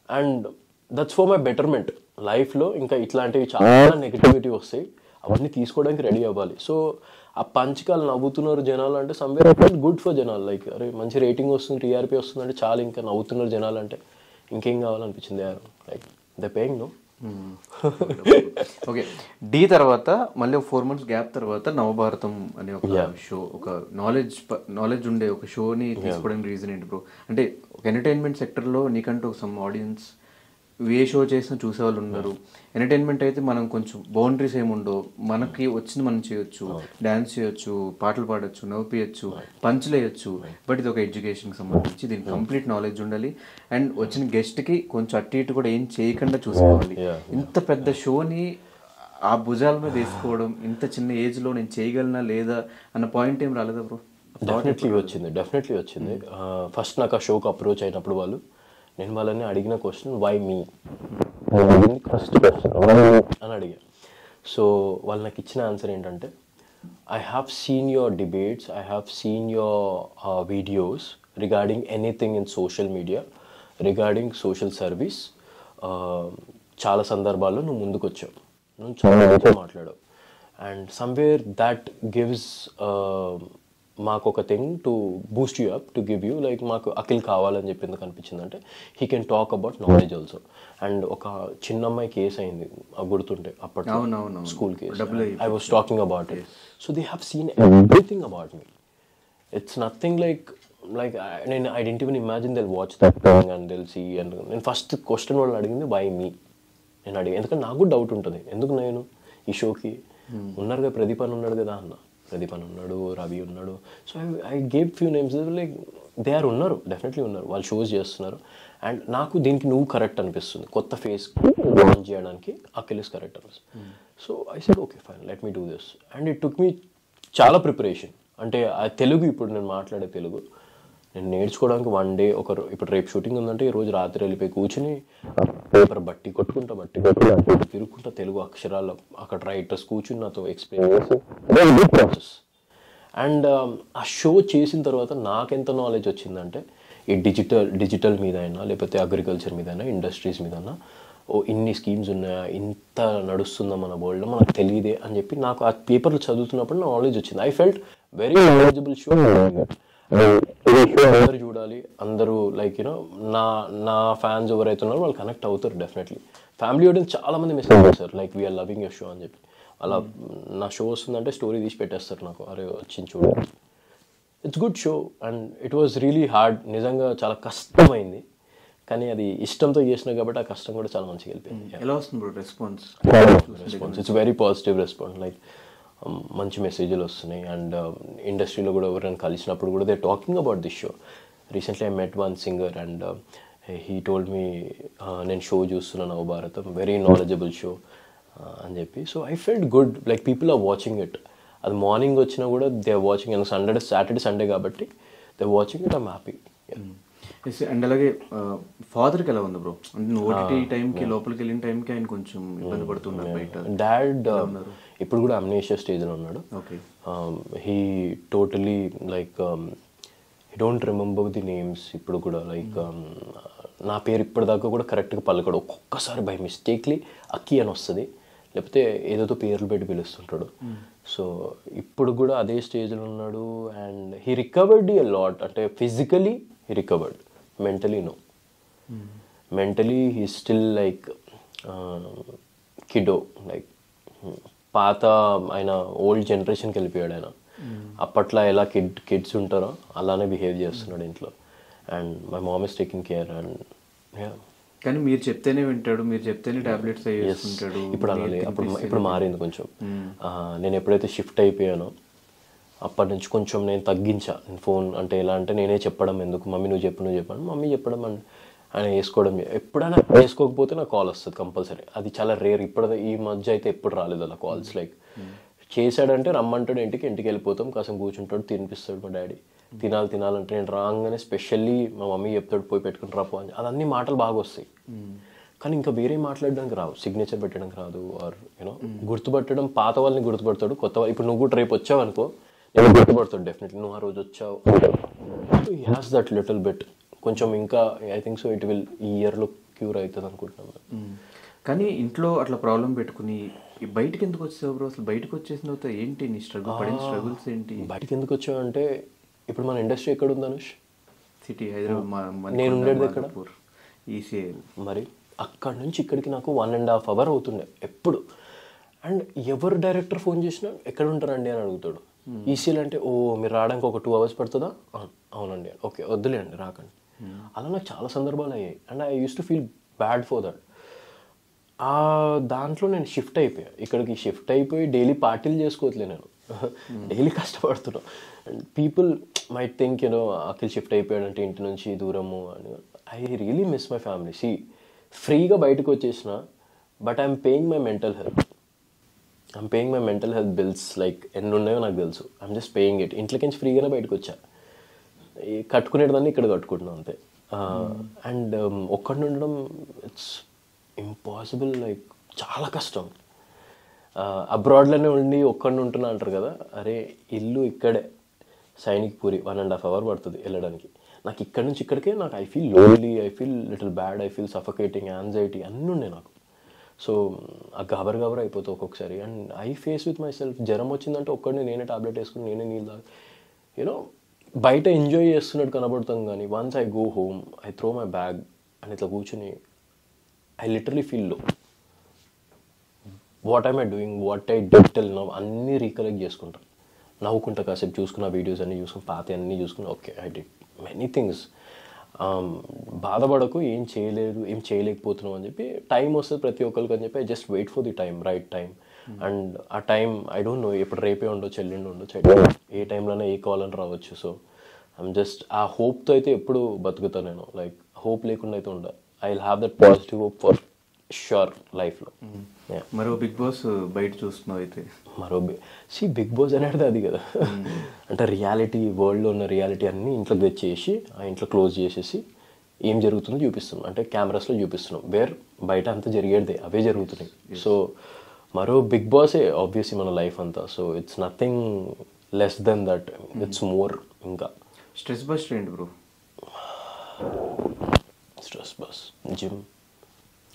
and that's for my betterment. లైఫ్లో ఇంకా ఇట్లాంటివి చాలా నెగిటివిటీ వస్తాయి, అవన్నీ తీసుకోవడానికి రెడీ అవ్వాలి. సో ఆ పంచకాలు నవ్వుతున్నారు జనాలు అంటే somewhere I felt good for జనాలు. లైక్ అరే మంచి రేటింగ్ వస్తుంది, టీఆర్పీ వస్తుంది అంటే చాలా, ఇంకా నవ్వుతున్నారు జనాలు అంటే ఇంకేం కావాలనిపించింది. Like the paying no. Okay, డీ తర్వాత మళ్ళీ ఒక 4 months గ్యాప్ తర్వాత నవభారతం అనే ఒక షో, ఒక నాలెడ్జ్ ఉండే ఒక షోని తీసుకోవడానికి రీజన్ ఏంటి బ్రో? అంటే ఒక ఎంటర్టైన్మెంట్ సెక్టర్లో నీకంటూ సమ్ ఆడియన్స్ ఏ షో చేసినా చూసేవాళ్ళు ఉన్నారు. ఎంటర్టైన్మెంట్ అయితే మనం కొంచెం బౌండరీస్ ఏముండవు, మనకి వచ్చింది మనం చేయొచ్చు, డ్యాన్స్ చేయొచ్చు, పాటలు పాడొచ్చు, నవ్వుపియచ్చు, పంచులు వేయచ్చు. బట్ ఇది ఒక ఎడ్యుకేషన్కి సంబంధించి, దీనికి కంప్లీట్ నాలెడ్జ్ ఉండాలి. అండ్ వచ్చిన గెస్ట్కి కొంచెం అటు ఇటు కూడా ఏం చేయకుండా చూసుకోవాలి. ఇంత పెద్ద షోని ఆ భుజాల మీద వేసుకోవడం, ఇంత చిన్న ఏజ్లో నేను చేయగలనా లేదా అన్న పాయింట్ ఏం రాలేదా బ్రో? డెఫినెట్లీ వచ్చింది. ఫస్ట్ నాకు ఆ షోకి అప్రోచ్ అయినప్పుడు నేను వాళ్ళని అడిగిన question why me, first question అని అడిగా. సో వాళ్ళు నాకు ఇచ్చిన ఆన్సర్ ఏంటంటే, I have seen your debates, I have seen your videos regarding anything in social media, regarding social service. చాలా సందర్భాల్లో నువ్వు ముందుకు వచ్చావు, నువ్వు చాలా మంచిగా మాట్లాడావు. అండ్ సమ్వేర్ దట్ గివ్స్ మాకు ఒక thing to boost you up, to give you like మాకు అఖిల్ కావాలని చెప్పి ఎందుకు అనిపించిందంటే he can talk about knowledge also. And ఒక చిన్న అమ్మాయి కేసు అయింది గుర్తుంటే అప్పట్లో, school case, I was talking about it. So they have seen everything about me. It's nothing like నేను I didn't even imagine they'll watch that thing and they'll see. And నేను first question వాళ్ళు అడిగింది why me నేను అడిగాను, ఎందుకంటే నాకు కూడా doubt ఉంటుంది ఎందుకు నేను ఈ షోకి ఉన్నారు కదా, ప్రదీప్ అని ఉన్నాడు కదా అన్న, ప్రదీప్ అని ఉన్నాడు, రవి ఉన్నాడు. So I gave few names like they are ఉన్నారు, డెఫినెట్లీ ఉన్నారు, వాళ్ళు షోస్ చేస్తున్నారు. అండ్ నాకు దీనికి నువ్వు కరెక్ట్ అనిపిస్తుంది, కొత్త ఫేస్ లాంచ్ చేయడానికి అఖిల్ ఇస్ కరెక్ట్ అనిపిస్తుంది. So I said okay fine, let me do this. And it took me చాలా ప్రిపరేషన్. అంటే ఆ తెలుగు, ఇప్పుడు నేను మాట్లాడే తెలుగు నేను నేర్చుకోవడానికి వన్ డే ఇప్పుడు రేపు షూటింగ్ ఉందంటే ఈ రోజు రాత్రి వెళ్ళిపోయి కూర్చుని పేపర్ బట్టి కొట్టుకుంటా తిరుగుకుంటా తెలుగు అక్షరాలు అక్కడ రైటర్స్ కూర్చుని నాతో ఎక్స్ప్లెయిన్ చేసి ప్రాసెస్. అండ్ ఆ షో చేసిన తర్వాత నాకెంత నాలెడ్జ్ వచ్చిందంటే ఈ డిజిటల్ మీద అయినా లేకపోతే అగ్రికల్చర్ మీద అయినా ఇండస్ట్రీస్ మీద అయినా ఇన్ని స్కీమ్స్ ఉన్నాయా, ఇంత నడుస్తుందా మన వరల్డ్లో మనకు తెలియదే అని చెప్పి నాకు ఆ పేపర్లు చదువుతున్నప్పుడు నా నాలెడ్జ్ వచ్చింది. I felt very knowledgeable show. అందరు చూడాలి, అందరూ లైక్ యూనో నా ఫ్యాన్స్ ఎవరైతే ఉన్నారో వాళ్ళు కనెక్ట్ అవుతారు డెఫినెట్లీ. ఫ్యామిలీ ఆడియన్స్ చాలా మంది మెసేజ్ చేస్తారు like we are loving your show అని చెప్పి. అలా నా షో వస్తుందంటే స్టోరీ తీసి పెట్టేస్తారు నాకు, అరే వచ్చింది చూడాలి. It's good show and it was really hard. నిజంగా చాలా కష్టమైంది, కానీ అది ఇష్టంతో చేసినా కాబట్టి ఆ కష్టం కూడా చాలా మంచిగా వెళ్ళిపోయింది. ఎలా వస్తుంది response? It's very positive response. Like మంచి మెసేజ్లు వస్తున్నాయి. అండ్ ఇండస్ట్రీలో కూడా ఎవరైనా కలిసినప్పుడు కూడా they talking about this show. Recently I met one singer and he told me నేను షో చూస్తున్నాను నవభారతం, వెరీ నాలెడ్జబుల్ షో అని చెప్పి. So I felt good, like people are watching it. అది మార్నింగ్ వచ్చినా కూడా they are watching. And Saturday Sunday కాబట్టి they are watching it. I'm happy. And అలాగే ఫాదర్కి ఎలా ఉంది బ్రో? అంటే ఓటీటీ టైంకి లోపలికి వెళ్ళిన టైంకి ఆయన కొంచెం ఇబ్బంది పడుతున్నారు బయట. డాడ్ ఇప్పుడు కూడా అమ్నేషియా స్టేజ్లో ఉన్నాడు. He totally like he don't remember the names ఇప్పుడు కూడా. లైక్ నా పేరు ఇప్పటిదాకా కూడా కరెక్ట్గా పలకడు. ఒక్కొక్కసారి బై మిస్టేక్లీ అక్కి అని వస్తుంది, లేకపోతే ఏదేదో పేర్లు పెట్టి పిలుస్తుంటాడు. సో ఇప్పుడు కూడా అదే స్టేజ్లో ఉన్నాడు. And he recovered a lot. అంటే physically he recovered, mentally no. Mentally he's still like kiddo, like పాత ఆయన ఓల్డ్ జనరేషన్కి వెళ్ళిపోయాడు ఆయన. అప్పట్లో ఎలా కిడ్స్ ఉంటారో అలానే బిహేవ్ చేస్తున్నాడు ఇంట్లో. And my mom is taking care. And కానీ మీరు చెప్తేనే వింటాడు, మీరు చెప్తేనే టాబ్లెట్స్ వేసుకుంటాడు. ఇప్పుడు అలా లేదు, ఇప్పుడు మారింది కొంచెం. నేను ఎప్పుడైతే షిఫ్ట్ అయిపోయానో అప్పటి నుంచి కొంచెం నేను తగ్గించా. ఫోన్ అంటే ఎలా అంటే నేనే చెప్పడం, ఎందుకు మమ్మీ నువ్వు చెప్పాను, మమ్మీ చెప్పడం అని ఆయన వేసుకోవడం. ఎప్పుడైనా వేసుకోకపోతే నాకు కాల్ వస్తుంది కంపల్సరీ. అది చాలా రేర్. ఇప్పుడు ఈ మధ్య అయితే ఎప్పుడు రాలేదు అలా కాల్స్. లైక్ చేశాడంటే రమ్మంటాడు, ఇంటికి వెళ్ళిపోతాం, కాసం కూర్చుంటాడు, తినిపిస్తాడు మా డాడీ. తినాలంటే నేను రాగానే స్పెషల్లీ మా మమ్మీ చెప్తాడు పోయి పెట్టుకుని రాపో అని. అదన్నీ మాటలు బాగా వస్తాయి, కానీ ఇంకా వేరే మాట్లాడడానికి రావు. సిగ్నేచర్ పెట్టడానికి రాదు. ఆర్ యూనో గుర్తుపట్టడం, పాత వాళ్ళని గుర్తుపడతాడు, కొత్త వాళ్ళు. ఇప్పుడు నువ్వు కూడా రేపు వచ్చావు అనుకో, నేను గుర్తుపడతాడు డెఫినెట్లీ, నువ్వు ఆ రోజు వచ్చావు. He has that little bit. కొంచెం ఇంకా I think so it will ఈ ఇయర్లో క్యూర్ అవుతుంది అనుకుంటున్నాను. కానీ ఇంట్లో అట్లా ప్రాబ్లం పెట్టుకుని బయటకి ఎందుకు వచ్చావు బ్రో? అసలు బయటకు వచ్చేసిన తర్వాత ఏంటి నీ స్ట్రగుల్స్ ఏంటి? బయటకి ఎందుకు వచ్చావు అంటే ఇప్పుడు మన ఇండస్ట్రీ ఎక్కడ ఉంది అనుష్? సిటీ హైదరాబాద్. నేను ఉండేది ఎక్కడ? ఈసీఐ. మరి అక్కడ నుంచి ఇక్కడికి నాకు 1.5 hour అవుతుండే ఎప్పుడు. అండ్ ఎవరు డైరెక్టర్ ఫోన్ చేసినా ఎక్కడ ఉంటారండి అని అడుగుతాడు. ఈసీఎల్ అంటే ఓ మీరు రావడానికి ఒక 2 hours పడుతుందా? అవునండి. ఓకే వద్దులేండి రాకండి. అలా నాకు చాలా సందర్భాలు అయ్యాయి. And I use to feel bad for that. దాంట్లో నేను షిఫ్ట్ అయిపోయా. ఇక్కడికి షిఫ్ట్ అయిపోయి డైలీ పార్టీలు చేసుకోవట్లే నేను, డైలీ కష్టపడుతున్నాను. And people might think you know Akhil shift అయిపోయాడంటే ఇంటి నుంచి దూరము అని. I really miss my family. సి ఫ్రీగా బయటకు వచ్చేసిన, but I'm paying my mental health bills. Like ఎన్ని ఉన్నాయో నాకు తెలుసు. I'm just paying it. ఇంట్లోకించి ఫ్రీగానే బయటకు వచ్చా. కట్టుకునేదాన్ని ఇక్కడ కట్టుకుంటున్నాను అంతే. అండ్ ఒక్కడిని ఉండడం ఇట్స్ ఇంపాసిబుల్. లైక్ చాలా కష్టం. అబ్రాడ్లోనే ఉండి ఒక్కడిని ఉంటున్నా అంటారు కదా. అరే ఇల్లు ఇక్కడే సైనిక్ పూరి 1.5 hour పడుతుంది వెళ్ళడానికి. నాకు ఇక్కడ నుంచి ఇక్కడికే నాకు I feel lonely, I feel little bad, I feel suffocating, anxiety అన్నీ ఉన్నాయి నాకు. సో ఆ గబర్ అయిపోతుంది ఒక్కొక్కసారి. And I face with my self. జ్వరం వచ్చిందంటే ఒక్కడిని నేనే టాబ్లెట్ వేసుకుని నేనే నీళ్ళు యూనో బయట ఎంజాయ్ చేస్తున్నట్టు కనబడతాం. కానీ once I go home, I throw my bag అని ఇట్లా కూర్చుని ఐ లిటరలీ ఫీల్ లో what I'm I doing, what I did till now అన్నీ రీకలెక్ట్ చేసుకుంటాను. నవ్వుకుంటా, కాసేపు చూసుకున్న వీడియోస్ అన్నీ చూసుకుని, పాత అన్నీ చూసుకుని, okay I did many things. బాధపడకు, ఏం చేయలేదు, ఏం చేయలేకపోతున్నావు అని చెప్పి, టైం వస్తుంది ప్రతి ఒక్కరికి అని చెప్పి I just wait for the time, right time. And ఆ టైం ఐ డోంట్ నో, ఎప్పుడు రేపే ఉండొచ్చు, ఎల్లుండి ఉండొచ్చు, ఏ టైంలోనే ఏ కాల్ అని రావచ్చు. సో ఐమ్ జస్ట్ ఆ హోప్తో అయితే ఎప్పుడు బతుకుతాను నేను. లైక్ హోప్ లేకుండా అయితే ఉండ. I will have that positive hope for sure లైఫ్లో. మరో బిగ్ బాస్ బయట చూస్తున్నావు అయితే? మరో బిగ్ బాస్ అనేది అది కదా, అంటే రియాలిటీ, వరల్డ్లో ఉన్న రియాలిటీ అన్నీ ఇంట్లోకి తెచ్చేసి ఆ ఇంట్లో క్లోజ్ చేసేసి ఏం జరుగుతుందో చూపిస్తున్నాం, అంటే కెమెరాస్లో చూపిస్తున్నాం. వేర్ బయట అంతా జరిగేదే అవే జరుగుతున్నాయి. సో మరో బిగ్ బాసే ఆబ్వియస్లీ మన లైఫ్ అంతా. So it's nothing less than that, it's more. ఇంకా స్ట్రెస్ బస్ట్ ఏంటి bro? Stress bus gym.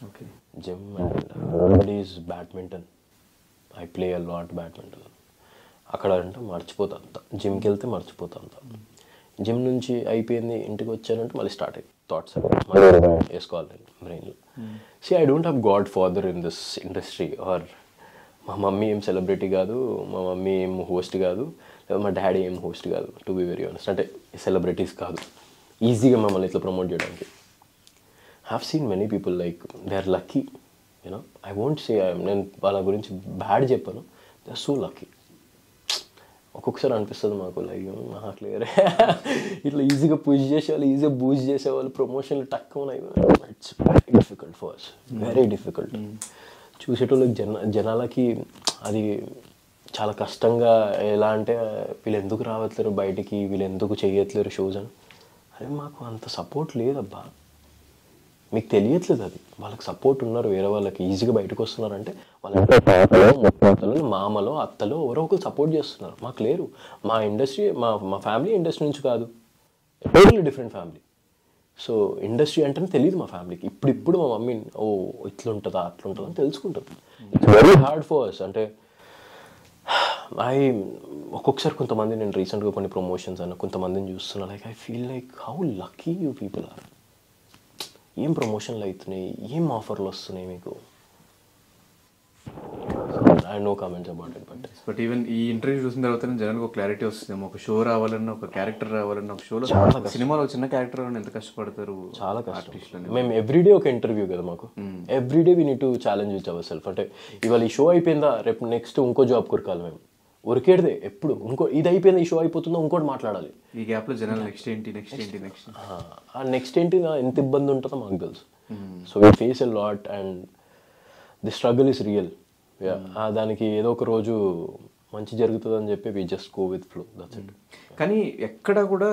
Okay. Gym and is badminton. I play a lot badminton. అక్కడ అంటే మర్చిపోతా అంత, జిమ్కి వెళ్తే మర్చిపోతా అంత. జిమ్ నుంచి అయిపోయింది, ఇంటికి వచ్చానంటే మళ్ళీ స్టార్ట్ అయ్యి థాట్స్ మళ్ళీ వేసుకోవాలి బ్రెయిన్లో. I don't have godfather in this industry. Or మా మమ్మీ ఏం సెలబ్రిటీ కాదు, మా మమ్మీ ఏం హోస్ట్ కాదు, లేదా మా డాడీ ఏం హోస్ట్ కాదు. టు బి వెరీ ఆనెస్ట్, అంటే సెలబ్రిటీస్ కాదు ఈజీగా మమ్మల్ని ఇట్లా ప్రమోట్ చేయడానికి. Have seen many people like they are lucky, you know. I won't say నేను వాళ్ళ గురించి బ్యాడ్ చెప్పాను, దే ఆర్ సో లక్కీ. ఒక్కొక్కసారి అనిపిస్తుంది మాకు, లైక్ అట్లా ఇట్లా ఈజీగా పుష్ చేసేవాళ్ళు, ఈజీగా బూస్ట్ చేసేవాళ్ళు, ప్రమోషన్లు తక్కువ. It's very difficult for us, very difficult. చూసేటోళ్ళకి జనాలకి అది చాలా కష్టంగా. ఎలా అంటే వీళ్ళు ఎందుకు రావట్లేరు బయటికి, వీళ్ళు ఎందుకు చేయట్లేరు షోస్ అని. అరే మాకు అంత సపోర్ట్ లేదబ్బా, మీకు తెలియట్లేదు అది. వాళ్ళకి సపోర్ట్ ఉన్నారు, వేరే వాళ్ళకి ఈజీగా బయటకు వస్తున్నారంటే వాళ్ళ తాతలో, ముత్తాతలు, మామలో, అత్తలో ఎవరో ఒకరు సపోర్ట్ చేస్తున్నారు. మాకు లేరు. మా ఇండస్ట్రీ, మా ఫ్యామిలీ ఇండస్ట్రీ నుంచి కాదు, totally different family. So industry అంటేనే తెలియదు మా ఫ్యామిలీకి. ఇప్పుడు మా మమ్మీ ఓ ఇట్లుంటుందా అట్లుంటుందా అని తెలుసుకుంటుంది. It's very hard for us. అంటే ఒక్కొక్కసారి కొంతమంది, నేను రీసెంట్గా కొన్ని ప్రమోషన్స్ అన్న కొంతమందిని చూస్తున్నా, like I feel like how lucky you people are. ఏం ప్రమోషన్లు అవుతున్నాయి, ఏం ఆఫర్లు వస్తున్నాయి మీకు. I no comments about it. But even ఈ ఇంటర్వ్యూ చూసిన తర్వాత జనానికి ఒక క్లారిటీ వస్తుంది. ఒక షో రావాలన్నా, ఒక క్యారెక్టర్ రావాలన్నా, ఒక షోలో సినిమాలో చిన్న క్యారెక్టర్ రావాలని ఎంత కష్టపడతారు చాలా కష్టం. మేము ఎవ్రీడే ఒక ఇంటర్వ్యూ కదా మాకు, everyday we need to challenge with our self. అంటే ఇవాళ ఈ షో అయిపోయిందా, రేపు నెక్స్ట్ ఇంకో జాబ్ కొరకాలి. మేము ఉరికేడిదే ఎప్పుడు, ఇంకో ఇది అయిపోయింది, ఈ షో అయిపోతుందో ఇంకోటి మాట్లాడాలి. ఈ గ్యాప్లో జనాలు నెక్స్ట్ ఏంటి నెక్స్ట్ ఏంటి నెక్స్ట్ ఆ నెక్స్ట్ ఏంటి ఎంత ఇబ్బంది ఉంటుందో మాకు తెలుసు. So we face a lot and the struggle is real. దానికి ఏదో ఒక రోజు మంచి జరుగుతుంది అని చెప్పి we just go with flow, that's it. కానీ ఎక్కడ కూడా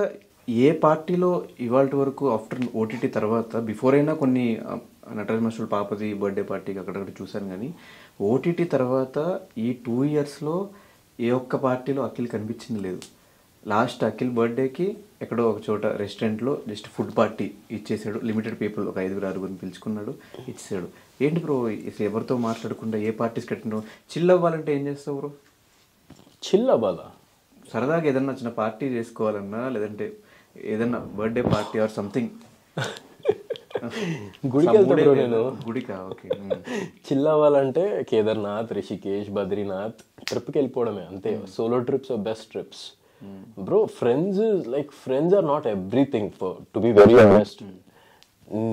ఏ పార్టీలో ఇవాళ వరకు ఆఫ్టర్ ఓటీటీ తర్వాత, బిఫోర్ అయినా కొన్ని నటరాజ్ మాస్టర్ పాపది బర్త్డే పార్టీకి అక్కడక్కడ చూశాను, కానీ ఓటీటీ తర్వాత ఈ 2 yearsలో ఏ ఒక్క పార్టీలో అఖిల్ కనిపించింది లేదు. లాస్ట్ అఖిల్ బర్త్డేకి ఎక్కడో ఒక చోట రెస్టారెంట్లో జస్ట్ ఫుడ్ పార్టీ ఇచ్చేసాడు. లిమిటెడ్ పీపుల్, ఒక 5-6 పిలుచుకున్నాడు, ఇచ్చేసాడు. ఏంటి బ్రో ఎవరితో మాట్లాడకుండా ఏ పార్టీస్ కట్టినావు? చిల్ అవ్వాలంటే ఏం చేస్తావు బ్రో? చిల్ అవ్వాలా? సరదాగా ఏదన్నా చిన్న పార్టీ చేసుకోవాలన్నా, లేదంటే ఏదన్నా బర్త్డే పార్టీ ఆర్ సంథింగ్. గుడికి వెళ్తాను బ్రో నేను. గుడికా? ఓకే. చిల్ అవ్వాలంటే కేదార్నాథ్, రిషికేష్, బద్రీనాథ్ ట్రిప్కి వెళ్ళిపోవడమే అంతే. Solo trips are best trips bro. Friends are not everything, for to be very honest.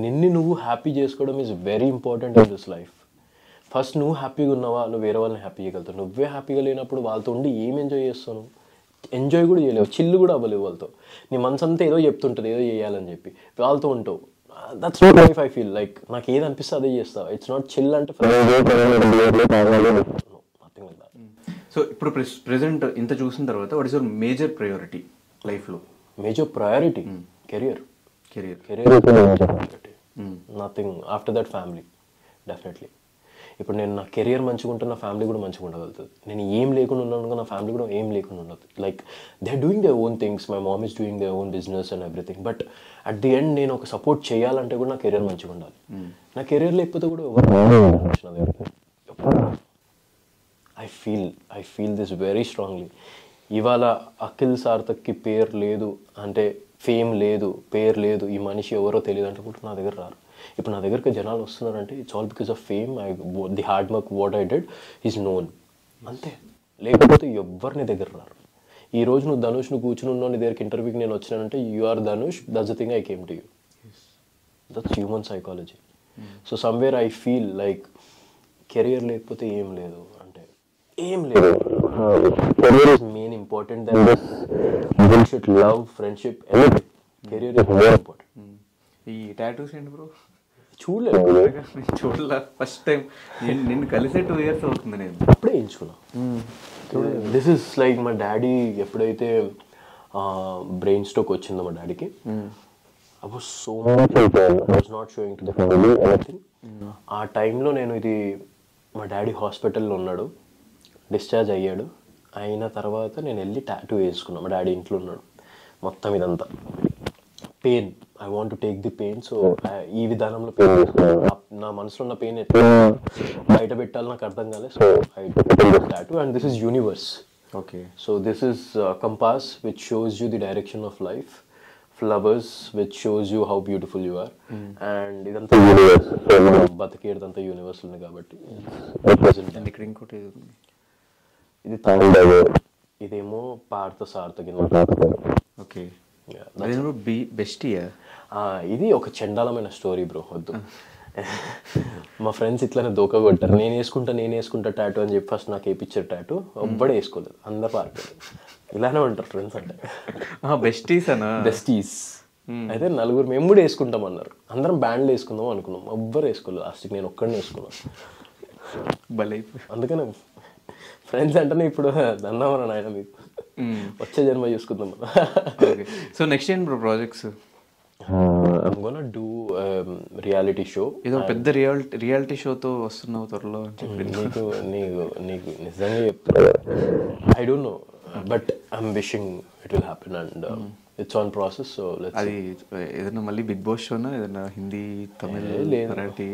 నిన్ను నువ్వు హ్యాపీ చేసుకోవడం is very important in this life. First నువ్వు హ్యాపీగా ఉన్నావా, నువ్వు వేరే వాళ్ళని హ్యాపీ చేయగలుగుతావు. నువ్వే హ్యాపీగా లేనప్పుడు వాళ్ళతో ఉండి ఏం ఎంజాయ్ చేస్తావు? ఎంజాయ్ కూడా చేయలేవు, చిల్లు కూడా అవ్వలేవు వాళ్ళతో. నీ మనసు అంతా ఏదో చెప్తుంటుంది, ఏదో చేయాలని చెప్పి వాళ్ళతో ఉంటావు. That's not life. I feel like నాకు ఏది అనిపిస్తే అదే చేస్తా. ఇట్స్ నాట్ చిల్ అంటే నథింగ్ లైక్ దట్. సో ఇప్పుడు ప్రెసెంట్ ఇంత చూసిన తర్వాత what is your major priority లైఫ్లో? Major priority career. Nothing after that family definitely. ఇప్పుడు నేను నా కెరియర్ మంచిగా ఉంటే నా ఫ్యామిలీ కూడా మంచిగా ఉండగలుగుతుంది. నేను ఏం లేకుండా ఉన్నాను, నా ఫ్యామిలీ కూడా ఏం లేకుండా ఉండదు. Like they are doing their own things, my mom is doing their own business and everything. But at the end నేను ఒక సపోర్ట్ చేయాలంటే కూడా నా కెరియర్ మంచిగా ఉండాలి. నా కెరియర్ లేకపోతే కూడా I feel this very strongly. ఇవాళ అఖిల్ సార్థక్కి పేరు లేదు అంటే, ఫేమ్ లేదు, పేరు లేదు, ఈ మనిషి ఎవరో తెలియదు అంటే కూడా నా దగ్గర రారు. ఇప్పుడు నా దగ్గరికి జనాలు వస్తున్నారంటే it's all because of fame. The hard work what I did is known, అంతే. లేకపోతే ఎవరిని దగ్గర రారు. ఈ రోజు నువ్వు ధనుష్ నువ్వు కూర్చుని ఉన్నావు, నీ దగ్గరికి ఇంటర్వ్యూకి నేను వచ్చినానంటే you are Dhanush, that's the thing I came to you. That's human psychology. So somewhere I feel like career లేకపోతే ఏం లేదు అంటే ఏం లేదు. Career is main important then this bullshit, love, friendship, everything. Career is more important. ఈ tattoos ఏంటి bro? చూడలే first time నిన్ను కలిసే 2 years అవుతుంది. నేను అప్పుడే ఎంచుకున్నా. దిస్ ఇస్ లైక్ మా డాడీ ఎప్పుడైతే బ్రెయిన్ స్ట్రోక్ వచ్చిందో మా డాడీకి, ఐ వాజ్ సో మచ్ అయిపోయాను. I was not showing to the family anything. ఆ టైంలో నేను ఇది మా డాడీ హాస్పిటల్లో ఉన్నాడు, డిశ్చార్జ్ అయ్యాడు. అయిన తర్వాత నేను వెళ్ళి టాటూ వేసుకున్నాను. మా డాడీ ఇంట్లో ఉన్నాడు. మొత్తం ఇదంతా pain, I want to take the pain. So ఈ విధానంలో పెయిన్ చేసుకున్నాను. నా మనసులో ఉన్న పెయిన్ ఎట్లా బయట పెట్టాలి నాకు అర్థం కాలేదు. So I tattoo and this is universe. Okay. So this is compass which shows you the direction of life, flowers which shows you how beautiful you are, and ఇదంతా యూనివర్స్. బతికేదంతా యూనివర్స్ ఉంది కాబట్టి. ఇక్కడ ఇంకోటి ఇది తాండవ, ఇదేమో పార్థ సార్థకి. ఓకే. బెస్టియా? ఇది ఒక చండాలమైన స్టోరీ బ్రో, వద్దు. మా ఫ్రెండ్స్ ఇట్లానే దోకా కొట్టారు. నేను వేసుకుంటా టాటూ అని చెప్పి ఫస్ట్ నాకు వేయించారు టాటూ. ఒబ్బడే వేసుకోలేదు, అందరు పారిపోయారు. ఇలానే ఉంటారు ఫ్రెండ్స్ అంటే. బెస్టీస్ అయితే నలుగురు మేము కూడా వేసుకుంటాం అన్నారు. అందరం బ్యాండ్లు వేసుకుందాం అనుకున్నాం, ఎవ్వరు వేసుకోలేదు. లాస్ట్కి నేను ఒక్కడిని వేసుకున్నాను. అందుకనే ఫ్రెండ్స్ అంటేనే ఇప్పుడు దన్నామని నాయన మీకు వచ్చే జన్మ చూసుకుందాం. సో నెక్స్ట్ ఏం bro projects? I'm gonna do reality show. ఏదో పెద్ద రియాలిటీ షోతో వస్తున్నావు త్వరలో అని చెప్పి నీకు నిజంగా చెప్తున్నా. I don't know but I'm wishing it will happen and it's on process. So అది ఏదైనా మళ్ళీ బిగ్ బాస్ షోనా, ఏదైనా హిందీ, తమిళ్, మరాఠీ?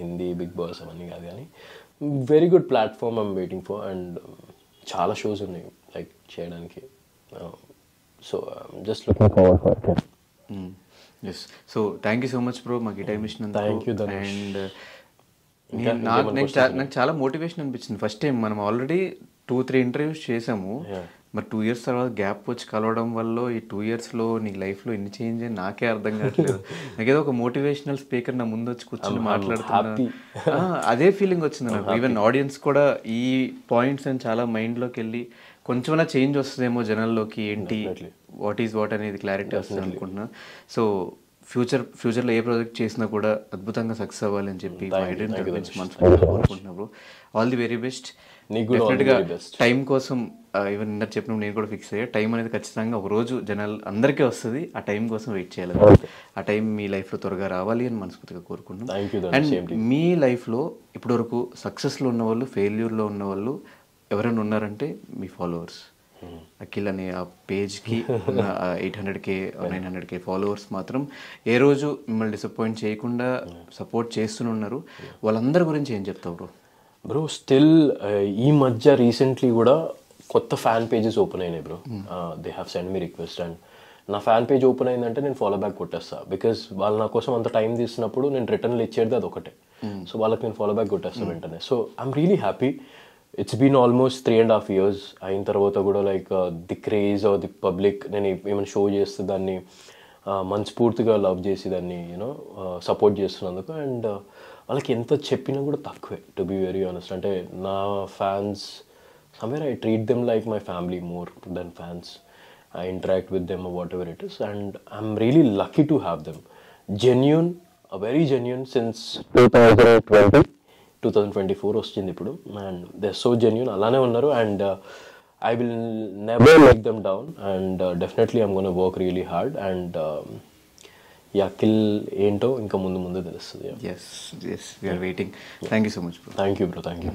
హిందీ బిగ్ బాస్ అవన్నీ కాదు కానీ very good platform I'm waiting for. And చాలా షోస్ ఉన్నాయి లైక్ చేయడానికి. So just looking forward for it. Yes. So thank you so much bro, మాకు ఈ టైం ఇచ్చినందుకు. Thank you. అండ్ నాకు చాలా మోటివేషన్ అనిపించింది. ఫస్ట్ టైం మనం ఆల్రెడీ 2-3 ఇంటర్వ్యూస్ చేసాము, మరి 2 years తర్వాత గ్యాప్ వచ్చి కలవడం వల్ల ఈ 2 yearsలో నీ లైఫ్లో ఎన్ని చేంజ్ అని నాకే అర్థం కావట్లేదు. నాకేదో ఒక మోటివేషనల్ స్పీకర్ నా ముందు వచ్చి కూర్చొని మాట్లాడుతున్నా, అదే ఫీలింగ్ వచ్చింది నాకు. ఈవెన్ ఆడియన్స్ కూడా ఈ పాయింట్స్ అని చాలా మైండ్లోకి వెళ్ళి కొంచెమైనా చేంజ్ వస్తుందేమో జనాల్లోకి, ఏంటి వాట్ ఈజ్ వాట్ అనేది క్లారిటీ వస్తుంది అనుకుంటున్నా. సో ఫ్యూచర్లో ఏ ప్రాజెక్ట్ చేసినా కూడా అద్భుతంగా సక్సెస్ అవ్వాలి అని చెప్పి అనుకుంటున్నాను. All the very best. డెఫినెట్గా టైం కోసం ఈవెన్ ఇందరు చెప్పిన నేను కూడా ఫిక్స్ అయ్యా, టైం అనేది ఖచ్చితంగా ఒక రోజు జనాలు అందరికీ వస్తుంది. ఆ టైం కోసం వెయిట్ చేయాలి. ఆ టైం మీ లైఫ్లో త్వరగా రావాలి అని మనస్ఫూర్తిగా కోరుకుంటున్నాను. అండ్ మీ లైఫ్లో ఇప్పటివరకు సక్సెస్లో ఉన్నవాళ్ళు, ఫెయిల్యూర్లో ఉన్నవాళ్ళు ఎవరైనా ఉన్నారంటే మీ ఫాలోవర్స్. అఖిల్ అనే ఆ పేజ్కి 800K 900K ఫాలోవర్స్ మాత్రం ఏ రోజు మిమ్మల్ని డిసప్పాయింట్ చేయకుండా సపోర్ట్ చేస్తూనే ఉన్నారు. వాళ్ళందరి గురించి ఏం చెప్తావు బ్రో? బ్రో స్టిల్ ఈ మధ్య రీసెంట్లీ కూడా కొత్త ఫ్యాన్ పేజెస్ ఓపెన్ అయినాయి bro. They have send me request and నా ఫ్యాన్ పేజ్ ఓపెన్ అయిందంటే నేను ఫాలో బ్యాక్ కొట్టేస్తా. బికాస్ వాళ్ళు నా కోసం అంత టైం తీసినప్పుడు నేను రిటర్న్లు ఇచ్చేది అది ఒకటే. సో వాళ్ళకి నేను ఫాలో బ్యాక్ కొట్టేస్తాను వెంటనే. So I'm really happy. It's been almost 3.5 years అయిన తర్వాత కూడా like the craze or the public, నేను ఏమైనా షో చేస్తే దాన్ని మనస్ఫూర్తిగా లవ్ చేసి దాన్ని యూనో సపోర్ట్ చేస్తున్నందుకు. అండ్ వాళ్ళకి ఎంత చెప్పినా కూడా తక్కువే, టు బీ వెరీ ఆనెస్ట్. అంటే నా fans somewhere I treat them like my family more than fans. I interact with them or whatever it is, and I'm really lucky to have them. Genuine, very genuine since 2024 వచ్చింది ఇప్పుడు, and they're so genuine. అలానే ఉన్నారు, and I will never let them down, and definitely I'm going to work really hard. And ఈ అఖిల్ ఏంటో ఇంకా ముందు ముందు తెలుస్తుంది. Yes we're waiting. Thank you so much bro. Thank you bro, thank you.